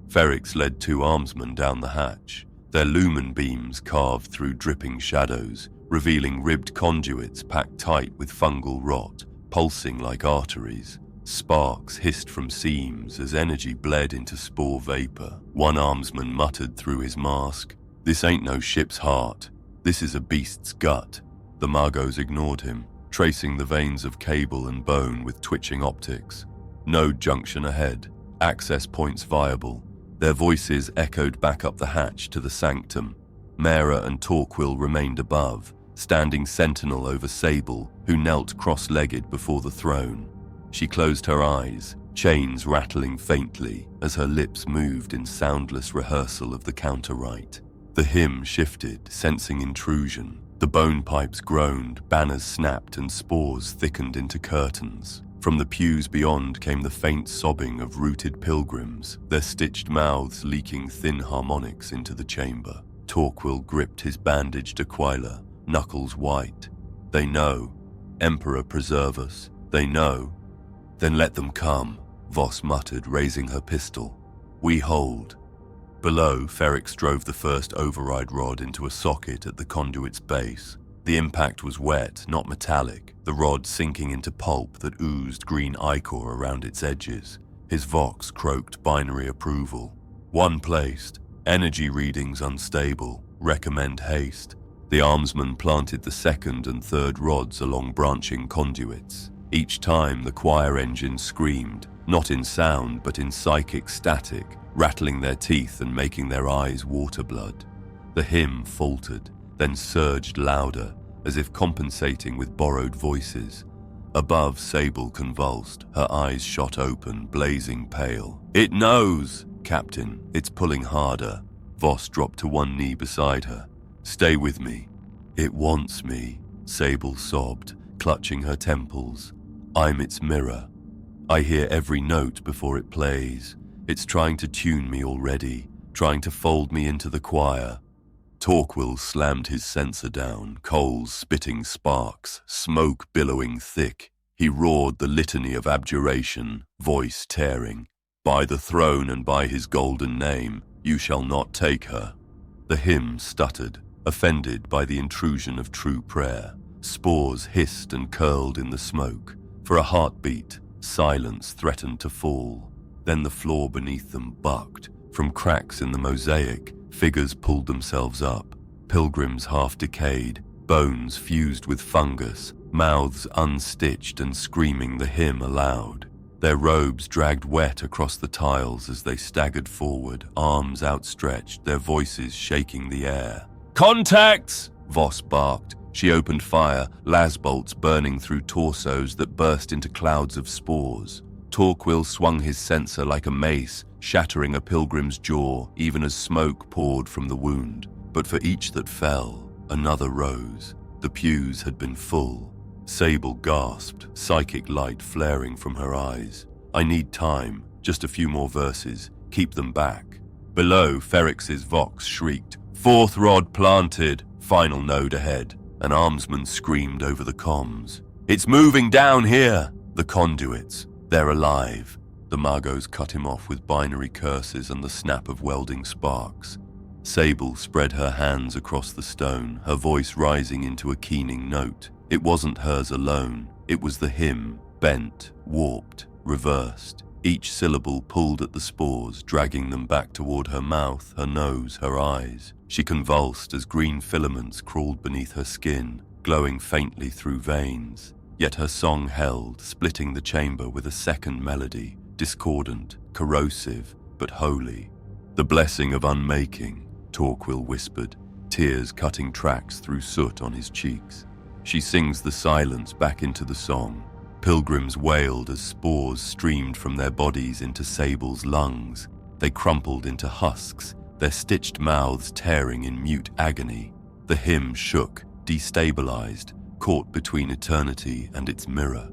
Ferrix led 2 armsmen down the hatch, their lumen beams carved through dripping shadows, revealing ribbed conduits packed tight with fungal rot, pulsing like arteries. Sparks hissed from seams as energy bled into spore vapor. One armsman muttered through his mask, "This ain't no ship's heart. This is a beast's gut." The Magos ignored him, tracing the veins of cable and bone with twitching optics. Node junction ahead, access points viable. Their voices echoed back up the hatch to the sanctum. Maera and Torquil remained above, standing sentinel over Sable, who knelt cross-legged before the throne. She closed her eyes, chains rattling faintly as her lips moved in soundless rehearsal of the counter-rite. The hymn shifted, sensing intrusion. The bone pipes groaned, banners snapped, and spores thickened into curtains. From the pews beyond came the faint sobbing of rooted pilgrims, their stitched mouths leaking thin harmonics into the chamber. Torquil gripped his bandaged Aquila, knuckles white. "They know. Emperor preserve us. They know." "Then let them come," Voss muttered, raising her pistol. "We hold." Below, Ferrix drove the first override rod into a socket at the conduit's base. The impact was wet, not metallic, the rod sinking into pulp that oozed green ichor around its edges. His Vox croaked binary approval. "One placed. Energy readings unstable. Recommend haste." The armsman planted the second and third rods along branching conduits. Each time the choir engine screamed, not in sound but in psychic static, rattling their teeth and making their eyes water blood. The hymn faltered, then surged louder, as if compensating with borrowed voices. Above, Sable convulsed, her eyes shot open, blazing pale. "It knows, Captain. It's pulling harder." Voss dropped to one knee beside her. "Stay with me." "It wants me," Sable sobbed, clutching her temples. "I'm its mirror. I hear every note before it plays. It's trying to tune me already, trying to fold me into the choir." Torquil slammed his censer down, coals spitting sparks, smoke billowing thick. He roared the litany of abjuration, voice tearing. "By the throne and by his golden name, you shall not take her." The hymn stuttered, offended by the intrusion of true prayer. Spores hissed and curled in the smoke. For a heartbeat, silence threatened to fall. Then the floor beneath them bucked. From cracks in the mosaic, figures pulled themselves up. Pilgrims half decayed, bones fused with fungus, mouths unstitched and screaming the hymn aloud. Their robes dragged wet across the tiles as they staggered forward, arms outstretched, their voices shaking the air. "Contacts!" Voss barked. She opened fire, las bolts burning through torsos that burst into clouds of spores. Torquil swung his censer like a mace, shattering a pilgrim's jaw, even as smoke poured from the wound. But for each that fell, another rose. The pews had been full. Sable gasped, psychic light flaring from her eyes. "I need time, just a few more verses. Keep them back." Below, Ferrix's vox shrieked, "Fourth rod planted, final node ahead." An armsman screamed over the comms. "It's moving down here!" The conduits, they're alive. The Magos cut him off with binary curses and the snap of welding sparks. Sable spread her hands across the stone, her voice rising into a keening note. It wasn't hers alone. It was the hymn, bent, warped, reversed. Each syllable pulled at the spores, dragging them back toward her mouth, her nose, her eyes. She convulsed as green filaments crawled beneath her skin, glowing faintly through veins. Yet her song held, splitting the chamber with a second melody, discordant, corrosive, but holy. "The blessing of unmaking," Torquil whispered, tears cutting tracks through soot on his cheeks. She sings the silence back into the song. Pilgrims wailed as spores streamed from their bodies into Sable's lungs. They crumpled into husks, their stitched mouths tearing in mute agony. The hymn shook, destabilized, caught between eternity and its mirror.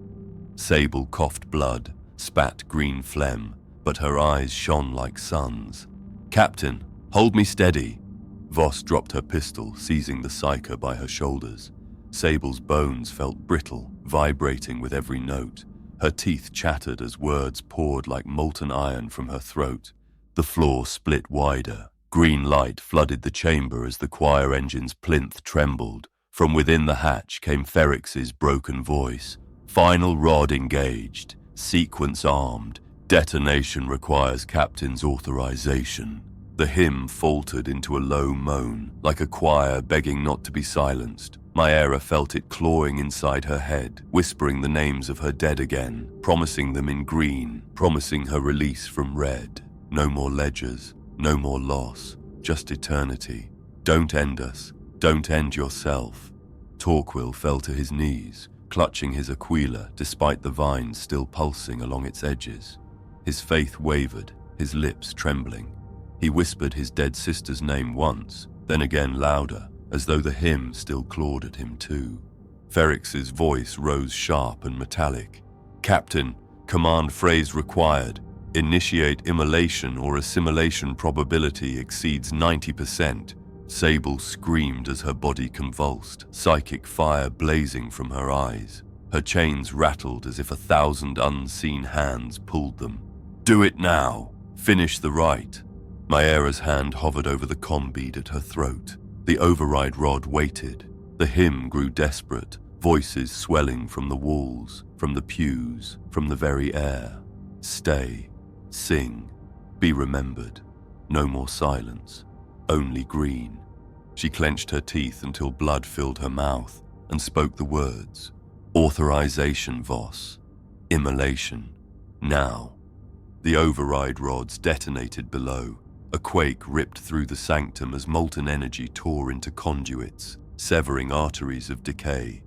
Sable coughed blood, spat green phlegm, but her eyes shone like suns. "Captain, hold me steady." Voss dropped her pistol, seizing the psyker by her shoulders. Sable's bones felt brittle, vibrating with every note. Her teeth chattered as words poured like molten iron from her throat. The floor split wider. Green light flooded the chamber as the choir engine's plinth trembled. From within the hatch came Ferrix's broken voice. "Final rod engaged. Sequence armed. Detonation requires captain's authorization." The hymn faltered into a low moan, like a choir begging not to be silenced. Maera felt it clawing inside her head, whispering the names of her dead again, promising them in green, promising her release from red. No more ledgers, no more loss, just eternity. Don't end us, don't end yourself. Torquil fell to his knees, clutching his aquila despite the vines still pulsing along its edges. His faith wavered, his lips trembling. He whispered his dead sister's name once, then again louder, as though the hymn still clawed at him too. Ferrix's voice rose sharp and metallic. "Captain, command phrase required. Initiate immolation or assimilation probability exceeds 90%. Sable screamed as her body convulsed, psychic fire blazing from her eyes. Her chains rattled as if 1,000 unseen hands pulled them. "Do it now. Finish the rite." Maera's hand hovered over the comm bead at her throat. The override rod waited. The hymn grew desperate, voices swelling from the walls, from the pews, from the very air. Stay, sing, be remembered. No more silence, only green. She clenched her teeth until blood filled her mouth and spoke the words. Authorization, Voss. Immolation. Now. The override rods detonated below. A quake ripped through the sanctum as molten energy tore into conduits, severing arteries of decay.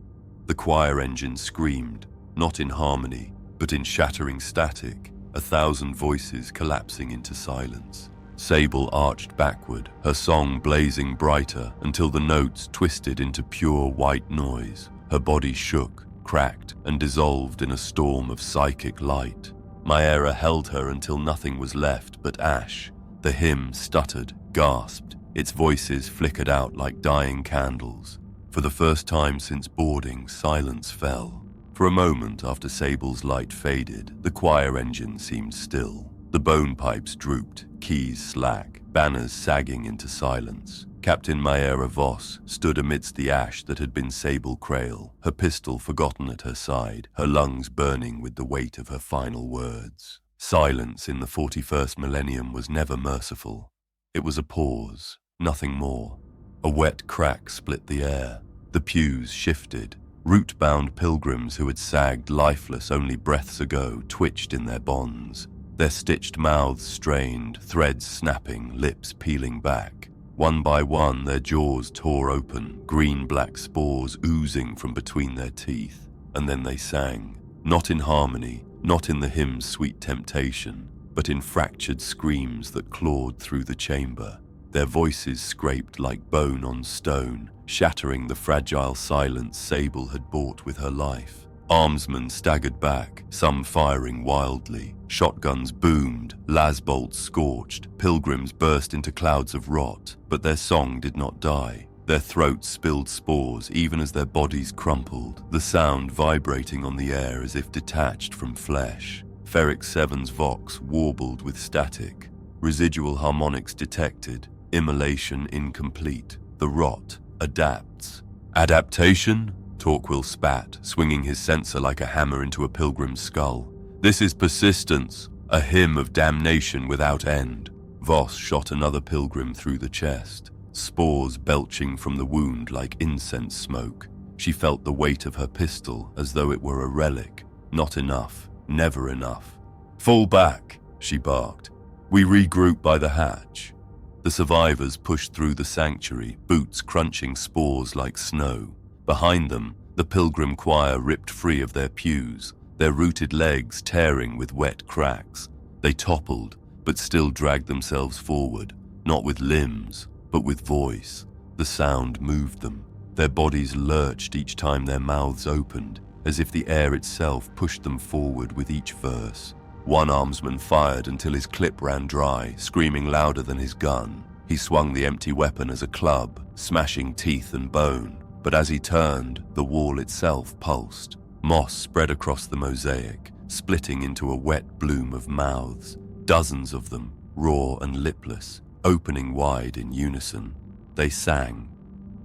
The choir engine screamed, not in harmony, but in shattering static, 1,000 voices collapsing into silence. Sable arched backward, her song blazing brighter until the notes twisted into pure white noise. Her body shook, cracked, and dissolved in a storm of psychic light. Maera held her until nothing was left but ash. The hymn stuttered, gasped, its voices flickered out like dying candles. For the first time since boarding, silence fell. For a moment after Sable's light faded, the choir engine seemed still. The bone pipes drooped, keys slack, banners sagging into silence. Captain Maera Voss stood amidst the ash that had been Sable Crail, her pistol forgotten at her side, her lungs burning with the weight of her final words. Silence in the 41st millennium was never merciful. It was a pause, nothing more. A wet crack split the air. The pews shifted. Root-bound pilgrims who had sagged lifeless only breaths ago twitched in their bonds. Their stitched mouths strained, threads snapping, lips peeling back. One by one, their jaws tore open, green-black spores oozing from between their teeth. And then they sang, not in harmony, not in the hymn's sweet temptation, but in fractured screams that clawed through the chamber. Their voices scraped like bone on stone, shattering the fragile silence Sable had bought with her life. Armsmen staggered back, some firing wildly. Shotguns boomed, lasbolts scorched, pilgrims burst into clouds of rot, but their song did not die. Their throats spilled spores even as their bodies crumpled, the sound vibrating on the air as if detached from flesh. Ferric 7's vox warbled with static. Residual harmonics detected. Immolation incomplete. The rot adapts. Adaptation? Torquil spat, swinging his censer like a hammer into a pilgrim's skull. This is persistence, a hymn of damnation without end. Voss shot another pilgrim through the chest, spores belching from the wound like incense smoke. She felt the weight of her pistol as though it were a relic. Not enough, never enough. Fall back, she barked. We regroup by the hatch. The survivors pushed through the sanctuary, boots crunching spores like snow. Behind them, the pilgrim choir ripped free of their pews, their rooted legs tearing with wet cracks. They toppled, but still dragged themselves forward, not with limbs, but with voice. The sound moved them. Their bodies lurched each time their mouths opened, as if the air itself pushed them forward with each verse. One armsman fired until his clip ran dry, screaming louder than his gun. He swung the empty weapon as a club, smashing teeth and bone. But as he turned, the wall itself pulsed. Moss spread across the mosaic, splitting into a wet bloom of mouths. Dozens of them, raw and lipless, opening wide in unison. They sang.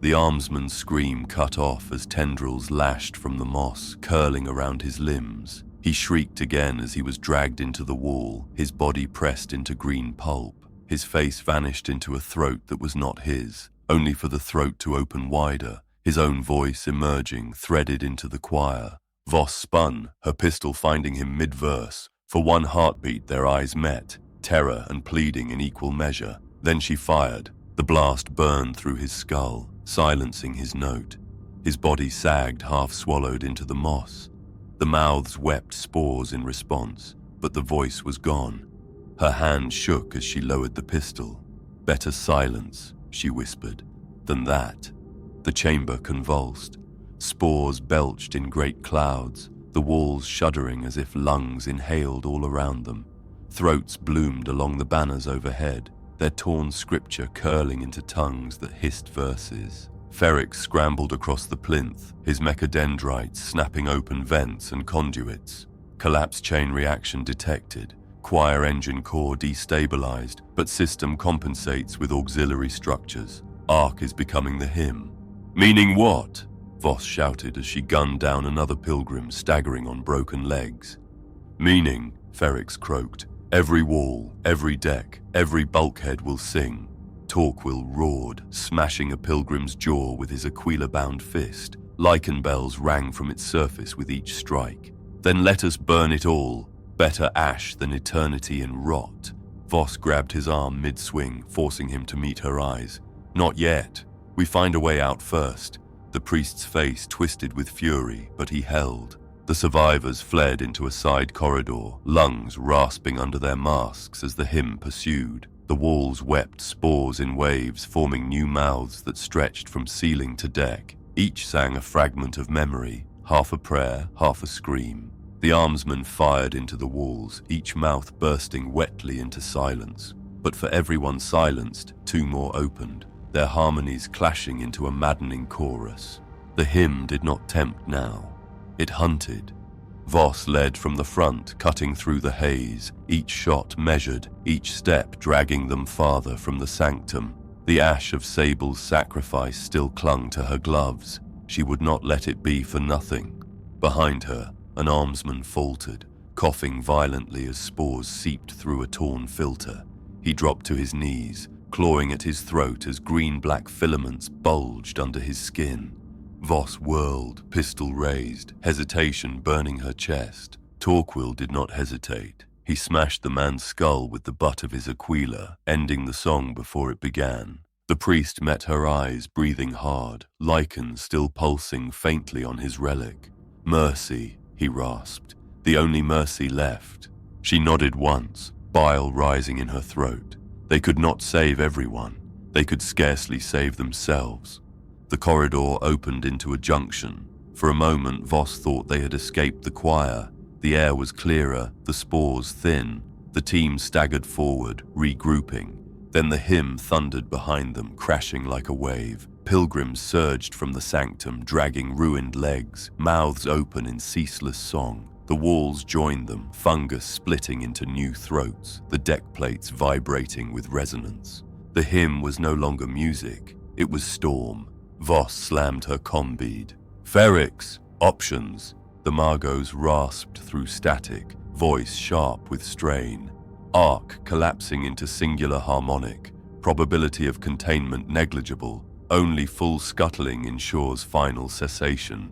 The armsman's scream cut off as tendrils lashed from the moss, curling around his limbs. He shrieked again as he was dragged into the wall, his body pressed into green pulp. His face vanished into a throat that was not his, only for the throat to open wider, his own voice emerging, threaded into the choir. Voss spun, her pistol finding him mid-verse. For one heartbeat their eyes met, terror and pleading in equal measure. Then she fired. The blast burned through his skull, silencing his note. His body sagged, half-swallowed into the moss. The mouths wept spores in response, but the voice was gone. Her hand shook as she lowered the pistol. Better silence, she whispered, than that. The chamber convulsed. Spores belched in great clouds, the walls shuddering as if lungs inhaled all around them. Throats bloomed along the banners overhead, their torn scripture curling into tongues that hissed verses. Ferric scrambled across the plinth, his mechadendrites snapping open vents and conduits. Collapse chain reaction detected. Choir engine core destabilized, but system compensates with auxiliary structures. Ark is becoming the hymn. Meaning what? Voss shouted as she gunned down another pilgrim staggering on broken legs. Meaning, Ferrix croaked, every wall, every deck, every bulkhead will sing. Torquil roared, smashing a pilgrim's jaw with his Aquila-bound fist. Lichen bells rang from its surface with each strike. Then let us burn it all. Better ash than eternity in rot. Voss grabbed his arm mid-swing, forcing him to meet her eyes. Not yet. We find a way out first. The priest's face twisted with fury, but he held. The survivors fled into a side corridor, lungs rasping under their masks as the hymn pursued. The walls wept spores in waves, forming new mouths that stretched from ceiling to deck. Each sang a fragment of memory, half a prayer, half a scream. The armsmen fired into the walls, each mouth bursting wetly into silence. But for everyone silenced, two more opened, their harmonies clashing into a maddening chorus. The hymn did not tempt now. It hunted. Voss led from the front, cutting through the haze, each shot measured, each step dragging them farther from the sanctum. The ash of Sable's sacrifice still clung to her gloves. She would not let it be for nothing. Behind her, an armsman faltered, coughing violently as spores seeped through a torn filter. He dropped to his knees, clawing at his throat as green-black filaments bulged under his skin. Voss whirled, pistol raised, hesitation burning her chest. Torquil did not hesitate. He smashed the man's skull with the butt of his aquila, ending the song before it began. The priest met her eyes, breathing hard, lichen still pulsing faintly on his relic. "Mercy," he rasped, "the only mercy left." She nodded once, bile rising in her throat. They could not save everyone. They could scarcely save themselves. The corridor opened into a junction. For a moment, Voss thought they had escaped the choir. The air was clearer, the spores thin. The team staggered forward, regrouping. Then the hymn thundered behind them, crashing like a wave. Pilgrims surged from the sanctum, dragging ruined legs, mouths open in ceaseless song. The walls joined them, fungus splitting into new throats, the deck plates vibrating with resonance. The hymn was no longer music, it was storm. Voss slammed her comm bead. "Ferrix! Options!" The Margos rasped through static, voice sharp with strain. Arc collapsing into singular harmonic, probability of containment negligible, only full scuttling ensures final cessation.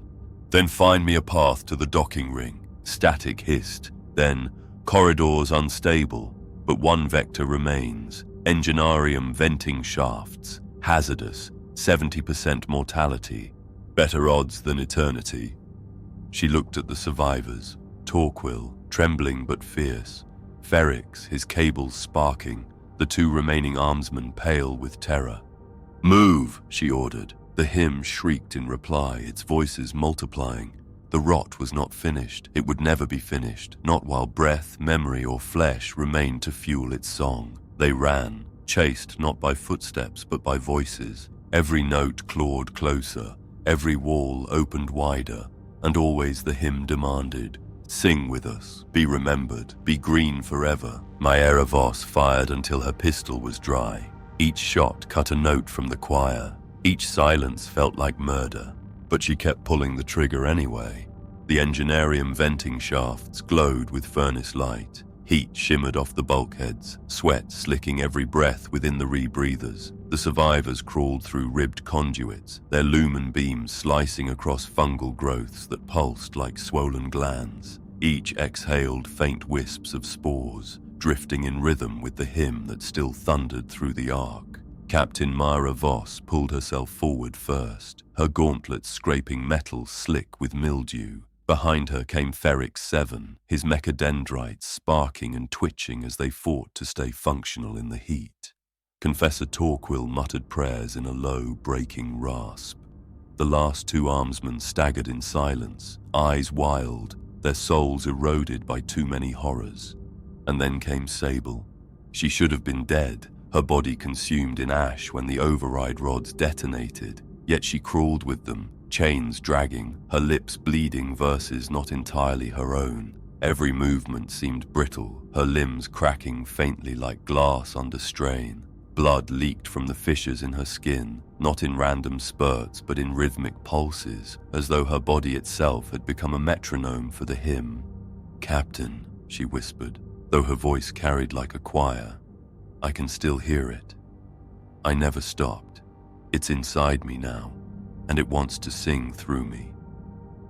"Then find me a path to the docking ring." Static hissed. Then, corridors unstable, but one vector remains. Enginearium venting shafts, hazardous, 70% mortality. Better odds than eternity. She looked at the survivors. Torquil, trembling but fierce. Ferrix, his cables sparking. The two remaining armsmen pale with terror. "Move," she ordered. The hymn shrieked in reply, its voices multiplying. The rot was not finished. It would never be finished, not while breath, memory, or flesh remained to fuel its song. They ran, chased not by footsteps but by voices. Every note clawed closer, every wall opened wider, and always the hymn demanded, "Sing with us, be remembered, be green forever." Maera Voss fired until her pistol was dry. Each shot cut a note from the choir. Each silence felt like murder, but she kept pulling the trigger anyway. The enginearium venting shafts glowed with furnace light. Heat shimmered off the bulkheads, sweat slicking every breath within the rebreathers. The survivors crawled through ribbed conduits, their lumen beams slicing across fungal growths that pulsed like swollen glands. Each exhaled faint wisps of spores, drifting in rhythm with the hymn that still thundered through the arc. Captain Maera Voss pulled herself forward first, her gauntlets scraping metal slick with mildew. Behind her came Ferrix 7, his mechadendrites sparking and twitching as they fought to stay functional in the heat. Confessor Torquil muttered prayers in a low, breaking rasp. The last two armsmen staggered in silence, eyes wild, their souls eroded by too many horrors. And then came Sable. She should have been dead, her body consumed in ash when the override rods detonated, yet she crawled with them, chains dragging, her lips bleeding verses not entirely her own. Every movement seemed brittle, her limbs cracking faintly like glass under strain. Blood leaked from the fissures in her skin, not in random spurts but in rhythmic pulses, as though her body itself had become a metronome for the hymn. "Captain," she whispered, though her voice carried like a choir. "I can still hear it. I never stopped. It's inside me now, and it wants to sing through me."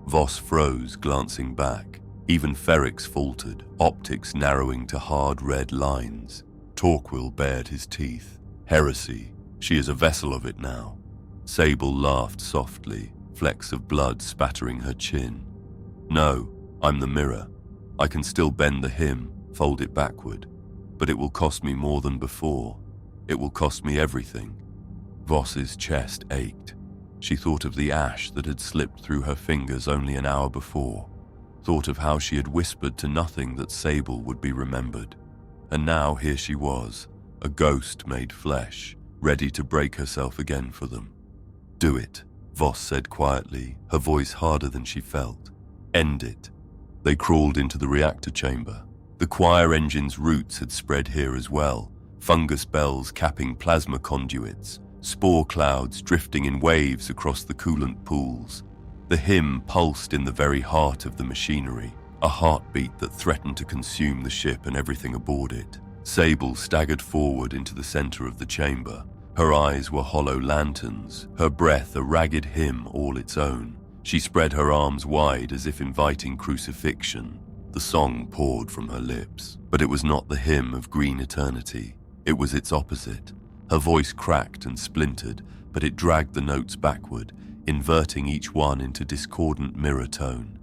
Voss froze, glancing back. Even Ferrix faltered, optics narrowing to hard red lines. Torquil bared his teeth. "Heresy. She is a vessel of it now." Sable laughed softly, flecks of blood spattering her chin. "No, I'm the mirror. I can still bend the hymn, fold it backward. But it will cost me more than before. It will cost me everything." Voss's chest ached. She thought of the ash that had slipped through her fingers only an hour before, thought of how she had whispered to nothing that Sable would be remembered. And now here she was, a ghost made flesh, ready to break herself again for them. "Do it," Voss said quietly, her voice harder than she felt. "End it." They crawled into the reactor chamber. The choir engine's roots had spread here as well, fungus bells capping plasma conduits, spore clouds drifting in waves across the coolant pools. The hymn pulsed in the very heart of the machinery, a heartbeat that threatened to consume the ship and everything aboard it. Sable staggered forward into the center of the chamber. Her eyes were hollow lanterns, her breath a ragged hymn all its own. She spread her arms wide as if inviting crucifixion. The song poured from her lips, but it was not the hymn of green eternity. It was its opposite. Her voice cracked and splintered, but it dragged the notes backward, inverting each one into discordant mirror tone.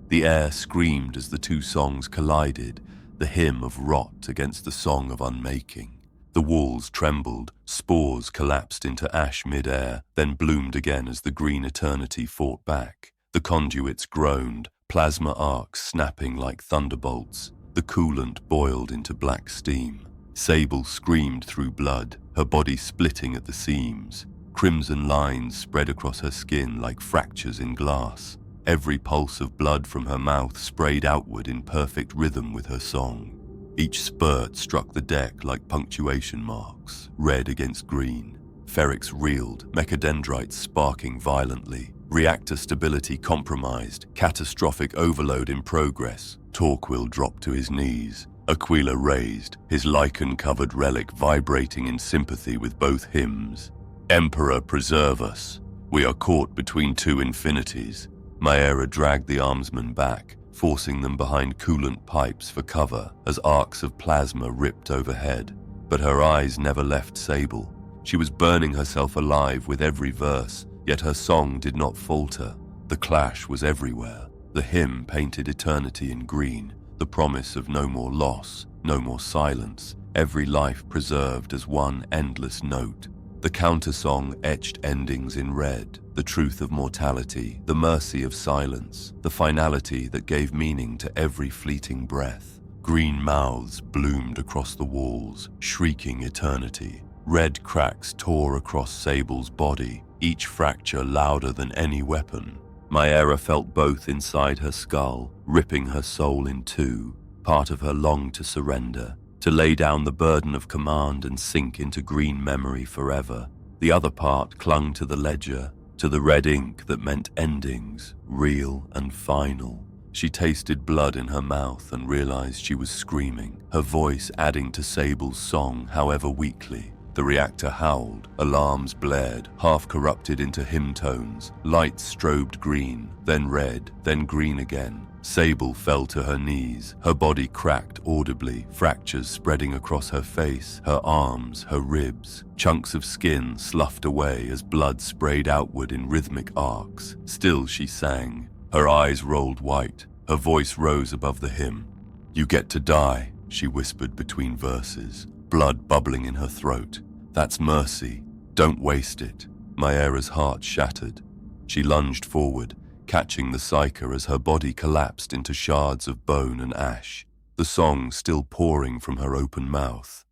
The air screamed as the two songs collided, the hymn of rot against the song of unmaking. The walls trembled, spores collapsed into ash mid-air, then bloomed again as the green eternity fought back. The conduits groaned, plasma arcs snapping like thunderbolts. The coolant boiled into black steam. Sable screamed through blood, her body splitting at the seams. Crimson lines spread across her skin like fractures in glass. Every pulse of blood from her mouth sprayed outward in perfect rhythm with her song. Each spurt struck the deck like punctuation marks, red against green. Ferrix reeled, mechadendrites sparking violently. Reactor stability compromised, catastrophic overload in progress. Torquil dropped to his knees. Aquila raised, his lichen-covered relic vibrating in sympathy with both hymns. Emperor, preserve us. We are caught between two infinities. Maera dragged the armsmen back, forcing them behind coolant pipes for cover as arcs of plasma ripped overhead. But her eyes never left Sable. She was burning herself alive with every verse, yet her song did not falter. The clash was everywhere. The hymn painted eternity in green, the promise of no more loss, no more silence, every life preserved as one endless note. The countersong etched endings in red, the truth of mortality, the mercy of silence, the finality that gave meaning to every fleeting breath. Green mouths bloomed across the walls, shrieking eternity. Red cracks tore across Sable's body, each fracture louder than any weapon. Maera felt both inside her skull, ripping her soul in two. Part of her longed to surrender, to lay down the burden of command and sink into green memory forever. The other part clung to the ledger, to the red ink that meant endings, real and final. She tasted blood in her mouth and realized she was screaming, her voice adding to Sable's song, however weakly. The reactor howled, alarms blared, half corrupted into hymn tones. Lights strobed green, then red, then green again. Sable fell to her knees, her body cracked audibly, fractures spreading across her face, her arms, her ribs. Chunks of skin sloughed away as blood sprayed outward in rhythmic arcs. Still she sang. Her eyes rolled white, her voice rose above the hymn. "You get to die," she whispered between verses, blood bubbling in her throat. "That's mercy. Don't waste it." Maera's heart shattered. She lunged forward, catching the psyker as her body collapsed into shards of bone and ash, the song still pouring from her open mouth.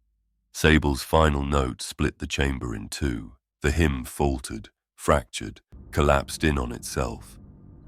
Sable's final note split the chamber in two. The hymn faltered, fractured, collapsed in on itself,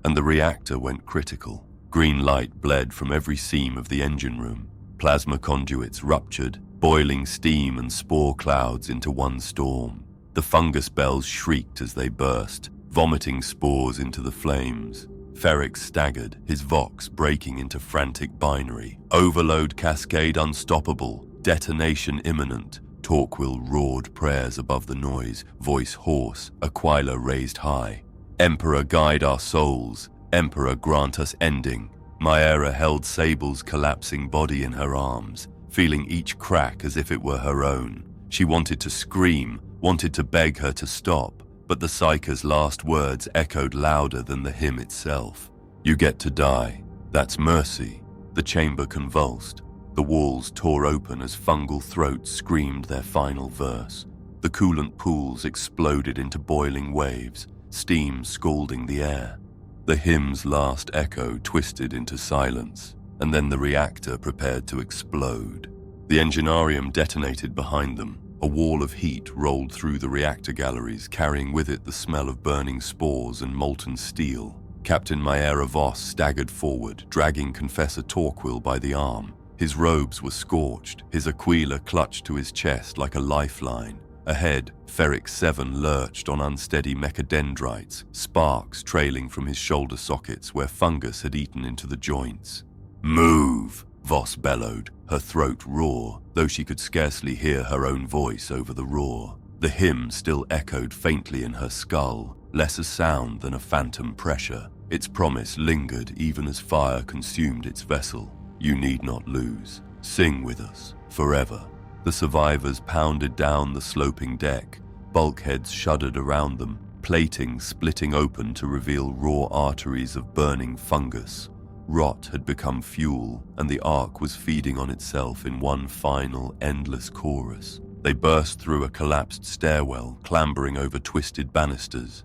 and the reactor went critical. Green light bled from every seam of the engine room. Plasma conduits ruptured, boiling steam and spore clouds into one storm. The fungus bells shrieked as they burst, vomiting spores into the flames. Ferrix staggered, his vox breaking into frantic binary. Overload cascade unstoppable, detonation imminent. Torquil roared prayers above the noise, voice hoarse, Aquila raised high. "Emperor, guide our souls. Emperor, grant us ending." Maera held Sable's collapsing body in her arms, feeling each crack as if it were her own. She wanted to scream, wanted to beg her to stop, but the psyker's last words echoed louder than the hymn itself. "You get to die. That's mercy." The chamber convulsed. The walls tore open as fungal throats screamed their final verse. The coolant pools exploded into boiling waves, steam scalding the air. The hymn's last echo twisted into silence, and then the reactor prepared to explode. The enginearium detonated behind them. A wall of heat rolled through the reactor galleries, carrying with it the smell of burning spores and molten steel. Captain Maera Voss staggered forward, dragging Confessor Torquil by the arm. His robes were scorched, his Aquila clutched to his chest like a lifeline. Ahead, Ferrix 7 lurched on unsteady mechadendrites, sparks trailing from his shoulder sockets where fungus had eaten into the joints. "Move!" Voss bellowed, her throat raw, though she could scarcely hear her own voice over the roar. The hymn still echoed faintly in her skull, less a sound than a phantom pressure. Its promise lingered even as fire consumed its vessel. "You need not lose. Sing with us, forever." The survivors pounded down the sloping deck. Bulkheads shuddered around them, plating splitting open to reveal raw arteries of burning fungus. Rot had become fuel, and the Ark was feeding on itself in one final, endless chorus. They burst through a collapsed stairwell, clambering over twisted banisters.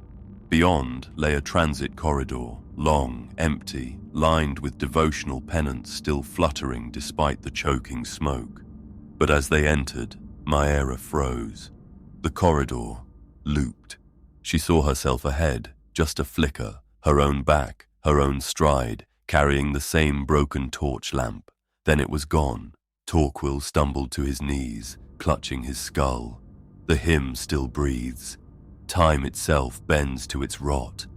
Beyond lay a transit corridor, long, empty, lined with devotional pennants still fluttering despite the choking smoke. But as they entered, Maera froze. The corridor looped. She saw herself ahead, just a flicker, her own back, her own stride, carrying the same broken torch lamp. Then it was gone. Torquil stumbled to his knees, clutching his skull. The hymn still breathes. Time itself bends to its rot.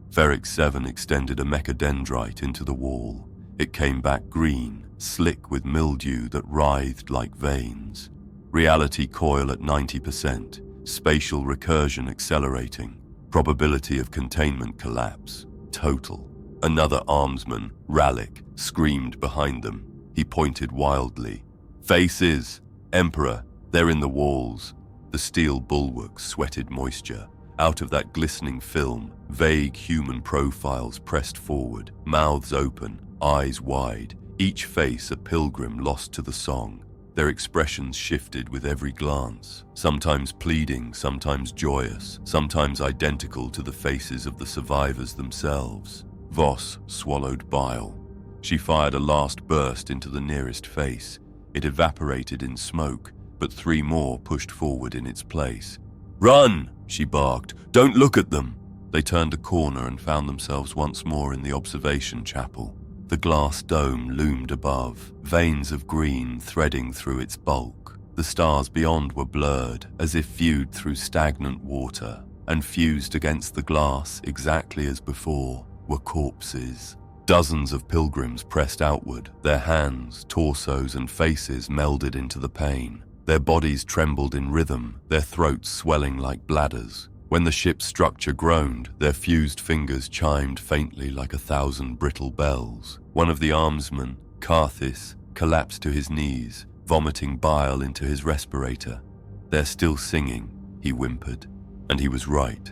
Ferric 7 extended a mechadendrite into the wall. It came back green, slick with mildew that writhed like veins. Reality coil at 90%, spatial recursion accelerating, probability of containment collapse, total. Another armsman, Rallick, screamed behind them. He pointed wildly. "Faces! Emperor, they're in the walls." The steel bulwarks sweated moisture. Out of that glistening film, vague human profiles pressed forward, mouths open, eyes wide, each face a pilgrim lost to the song. Their expressions shifted with every glance, sometimes pleading, sometimes joyous, sometimes identical to the faces of the survivors themselves. Voss swallowed bile. She fired a last burst into the nearest face. It evaporated in smoke, but 3 more pushed forward in its place. "Run!" she barked. "Don't look at them!" They turned a corner and found themselves once more in the observation chapel. The glass dome loomed above, veins of green threading through its bulk. The stars beyond were blurred, as if viewed through stagnant water, and fused against the glass exactly as before were corpses. Dozens of pilgrims pressed outward, their hands, torsos, and faces melded into the pane. Their bodies trembled in rhythm, their throats swelling like bladders. When the ship's structure groaned, their fused fingers chimed faintly like 1,000 brittle bells. One of the armsmen, Carthis, collapsed to his knees, vomiting bile into his respirator. "They're still singing," he whimpered. And he was right.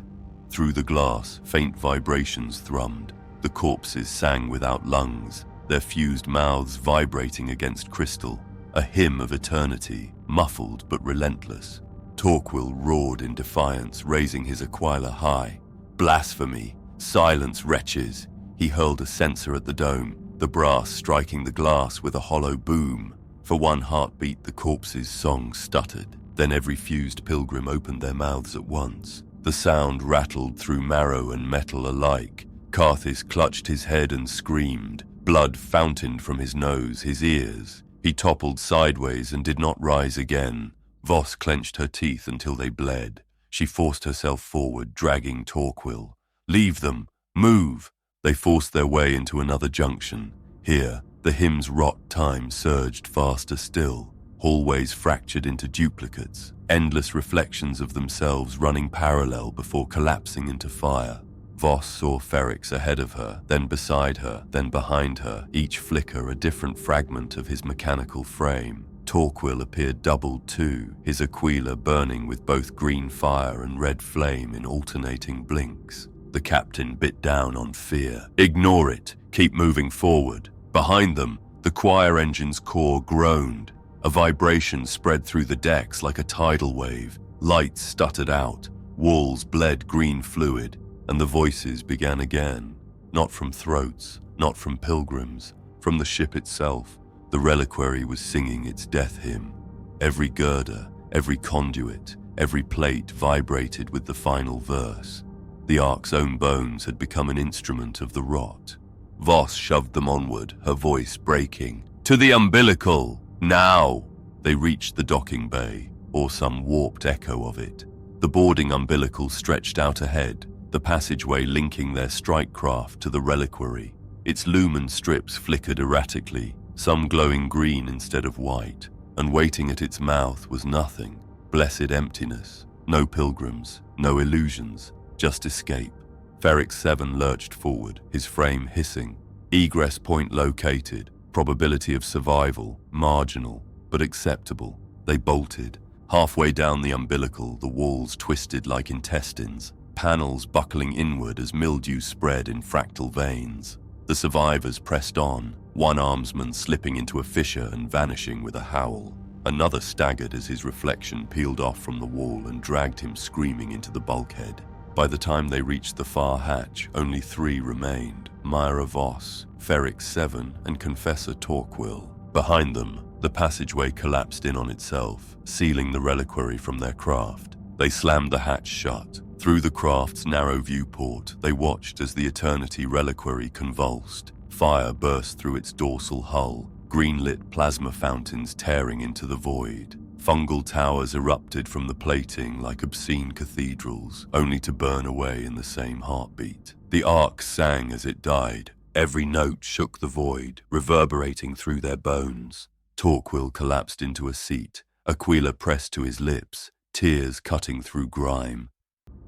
Through the glass, faint vibrations thrummed. The corpses sang without lungs, their fused mouths vibrating against crystal. A hymn of eternity, muffled but relentless. Torquil roared in defiance, raising his Aquila high. "Blasphemy! Silence, wretches!" He hurled a censer at the dome, the brass striking the glass with a hollow boom. For one heartbeat, the corpse's song stuttered. Then every fused pilgrim opened their mouths at once. The sound rattled through marrow and metal alike. Carthis clutched his head and screamed. Blood fountained from his nose, his ears. He toppled sideways and did not rise again. Voss clenched her teeth until they bled. She forced herself forward, dragging Torquil. "Leave them! Move!" They forced their way into another junction. Here, the hymn's rot time surged faster still. Hallways fractured into duplicates, endless reflections of themselves running parallel before collapsing into fire. Voss saw Ferrix ahead of her, then beside her, then behind her, each flicker a different fragment of his mechanical frame. Torquil appeared doubled too, his Aquila burning with both green fire and red flame in alternating blinks. The captain bit down on fear. "Ignore it. Keep moving forward." Behind them, the choir engine's core groaned. A vibration spread through the decks like a tidal wave. Lights stuttered out. Walls bled green fluid. And the voices began again. Not from throats, not from pilgrims, from the ship itself. The reliquary was singing its death hymn. Every girder, every conduit, every plate vibrated with the final verse. The Ark's own bones had become an instrument of the rot. Voss shoved them onward, her voice breaking. "To the umbilical! Now!" They reached the docking bay, or some warped echo of it. The boarding umbilical stretched out ahead, the passageway linking their strike craft to the reliquary. Its lumen strips flickered erratically, some glowing green instead of white, and waiting at its mouth was nothing, blessed emptiness, no pilgrims, no illusions, just escape. Ferric 7 lurched forward, his frame hissing. Egress point located, probability of survival, marginal, but acceptable. They bolted. Halfway down the umbilical, the walls twisted like intestines, panels buckling inward as mildew spread in fractal veins. The survivors pressed on, one armsman slipping into a fissure and vanishing with a howl. Another staggered as his reflection peeled off from the wall and dragged him screaming into the bulkhead. By the time they reached the far hatch, only 3 remained: Maera Voss, Ferric 7, and Confessor Torquil. Behind them, the passageway collapsed in on itself, sealing the reliquary from their craft. They slammed the hatch shut. Through the craft's narrow viewport, they watched as the Eternity Reliquary convulsed. Fire burst through its dorsal hull, green-lit plasma fountains tearing into the void. Fungal towers erupted from the plating like obscene cathedrals, only to burn away in the same heartbeat. The ark sang as it died. Every note shook the void, reverberating through their bones. Torquil collapsed into a seat, Aquila pressed to his lips, tears cutting through grime.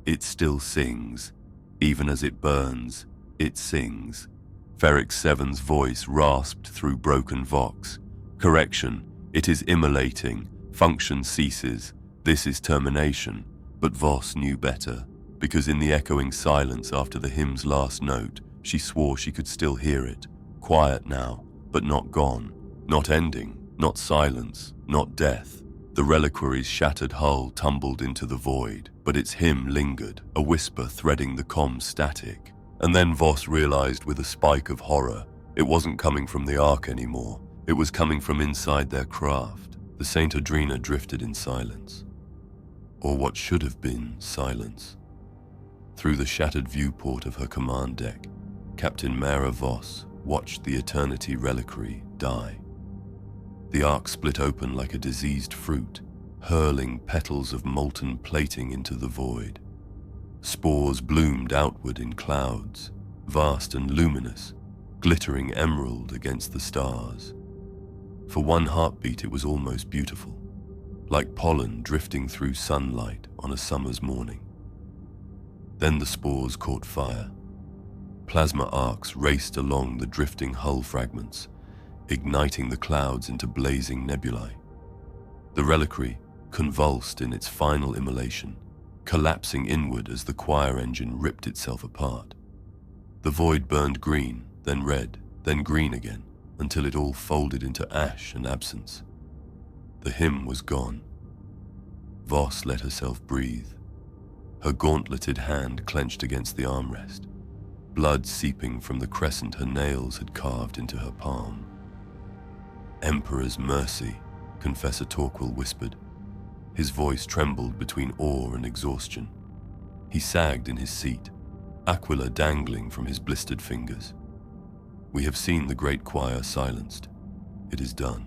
It still sings. Even as it burns, it sings. Ferric 7's voice rasped through broken vox. Correction, it is immolating. Function ceases. This is termination. But Voss knew better, because in the echoing silence after the hymn's last note, she swore she could still hear it. Quiet now, but not gone. Not ending, not silence, not death. The reliquary's shattered hull tumbled into the void, but its hymn lingered, a whisper threading the comm static. And then Voss realized with a spike of horror, it wasn't coming from the ark anymore. It was coming from inside their craft. The Saint Adrena drifted in silence. Or what should have been silence. Through the shattered viewport of her command deck, Captain Maera Voss watched the Eternity Reliquary die. The ark split open like a diseased fruit, hurling petals of molten plating into the void. Spores bloomed outward in clouds, vast and luminous, glittering emerald against the stars. For one heartbeat it was almost beautiful, like pollen drifting through sunlight on a summer's morning. Then the spores caught fire. Plasma arcs raced along the drifting hull fragments, igniting the clouds into blazing nebulae. The reliquary convulsed in its final immolation, collapsing inward as the choir engine ripped itself apart. The void burned green, then red, then green again, until it all folded into ash and absence. The hymn was gone. Voss let herself breathe. Her gauntleted hand clenched against the armrest, blood seeping from the crescent her nails had carved into her palm. "Emperor's mercy," Confessor Torquil whispered. His voice trembled between awe and exhaustion. He sagged in his seat, Aquila dangling from his blistered fingers. "We have seen the great choir silenced. It is done."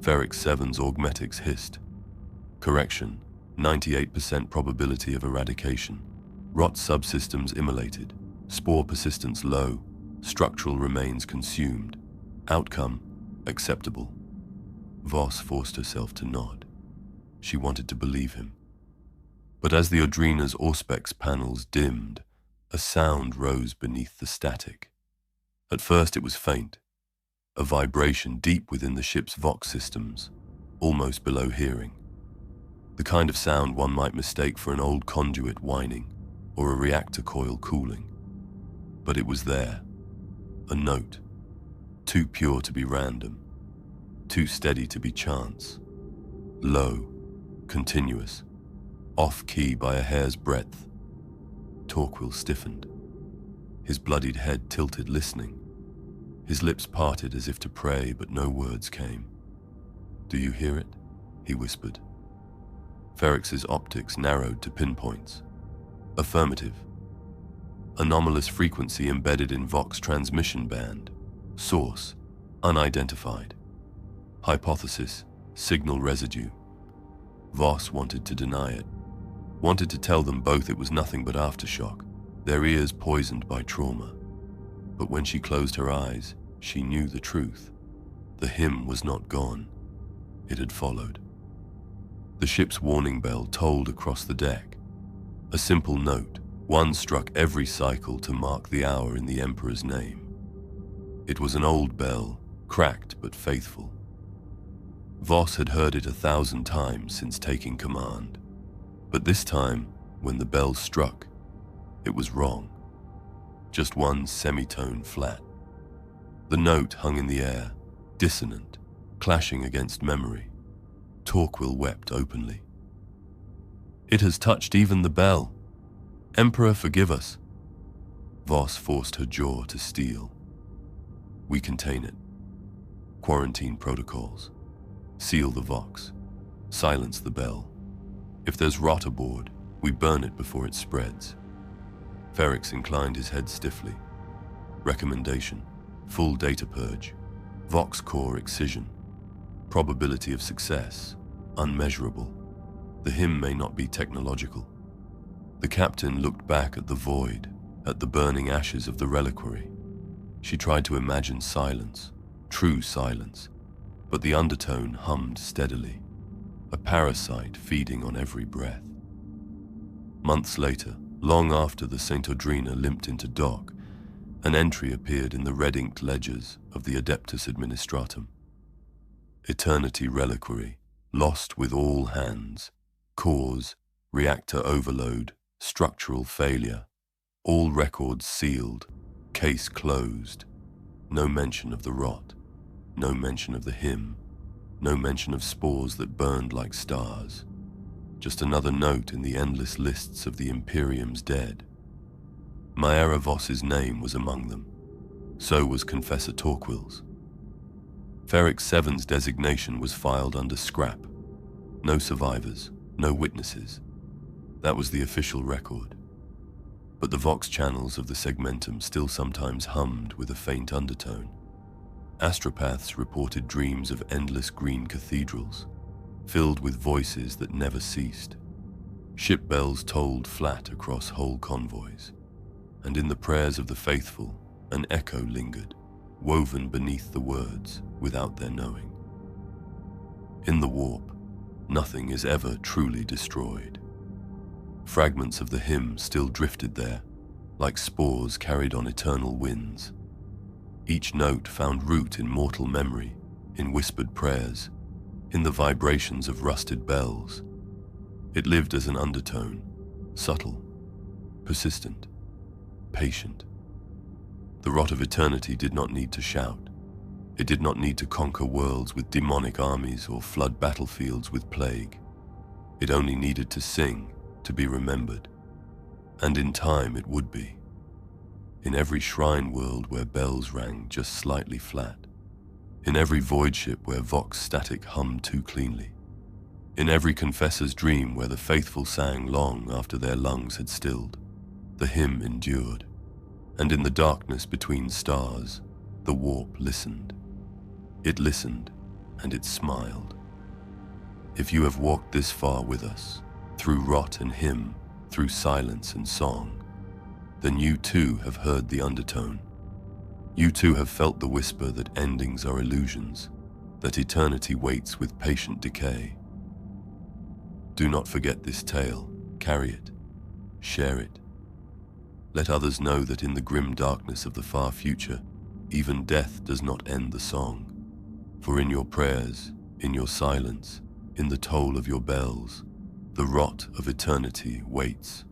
Ferric 7's augmetics hissed. Correction, 98% probability of eradication. Rot subsystems immolated. Spore persistence low. Structural remains consumed. Outcome, acceptable. Voss forced herself to nod. She wanted to believe him. But as the Adrena's Auspex panels dimmed, a sound rose beneath the static. At first it was faint, a vibration deep within the ship's vox systems, almost below hearing. The kind of sound one might mistake for an old conduit whining or a reactor coil cooling. But it was there, a note, too pure to be random, too steady to be chance. Low, continuous, off-key by a hair's breadth. Torquil stiffened. His bloodied head tilted, listening. His lips parted as if to pray, but no words came. "Do you hear it?" he whispered. Ferrix's optics narrowed to pinpoints. Affirmative. Anomalous frequency embedded in Vox transmission band. Source, unidentified. Hypothesis, signal residue. Voss wanted to deny it. Wanted to tell them both it was nothing but aftershock, their ears poisoned by trauma. But when she closed her eyes, she knew the truth. The hymn was not gone. It had followed. The ship's warning bell tolled across the deck. A simple note, one struck every cycle to mark the hour in the Emperor's name. It was an old bell, cracked but faithful. Voss had heard it 1,000 times since taking command. But this time, when the bell struck, it was wrong. Just one semitone flat. The note hung in the air, dissonant, clashing against memory. Torquil wept openly. "It has touched even the bell. Emperor, forgive us." Voss forced her jaw to steel. "We contain it. Quarantine protocols. Seal the Vox. Silence the bell. If there's rot aboard, we burn it before it spreads." Ferrix inclined his head stiffly. Recommendation: full data purge. Vox core excision. Probability of success: unmeasurable. The hymn may not be technological. The captain looked back at the void, at the burning ashes of the reliquary. She tried to imagine silence, true silence, but the undertone hummed steadily, a parasite feeding on every breath. Months later, long after the St. Audrina limped into dock, an entry appeared in the red-inked ledgers of the Adeptus Administratum. Eternity Reliquary, lost with all hands. Cause: reactor overload, structural failure. All records sealed, case closed. No mention of the rot, no mention of the hymn, no mention of spores that burned like stars. Just another note in the endless lists of the Imperium's dead. Maera Voss's name was among them. So was Confessor Torquil's. Ferrix Seven's designation was filed under scrap. No survivors, no witnesses. That was the official record. But the Vox channels of the segmentum still sometimes hummed with a faint undertone. Astropaths reported dreams of endless green cathedrals, filled with voices that never ceased. Ship bells tolled flat across whole convoys, and in the prayers of the faithful, an echo lingered, woven beneath the words without their knowing. In the warp, nothing is ever truly destroyed. Fragments of the hymn still drifted there, like spores carried on eternal winds. Each note found root in mortal memory, in whispered prayers, in the vibrations of rusted bells. It lived as an undertone, subtle, persistent, patient. The rot of eternity did not need to shout. It did not need to conquer worlds with demonic armies or flood battlefields with plague. It only needed to sing, to be remembered. And in time it would be. In every shrine world where bells rang just slightly flat. In every void ship where Vox static hummed too cleanly. In every confessor's dream where the faithful sang long after their lungs had stilled, the hymn endured. And in the darkness between stars, the warp listened. It listened, and it smiled. If you have walked this far with us, through rot and hymn, through silence and song, then you too have heard the undertone. You too have felt the whisper that endings are illusions, that eternity waits with patient decay. Do not forget this tale, carry it, share it. Let others know that in the grim darkness of the far future, even death does not end the song. For in your prayers, in your silence, in the toll of your bells, the rot of eternity waits.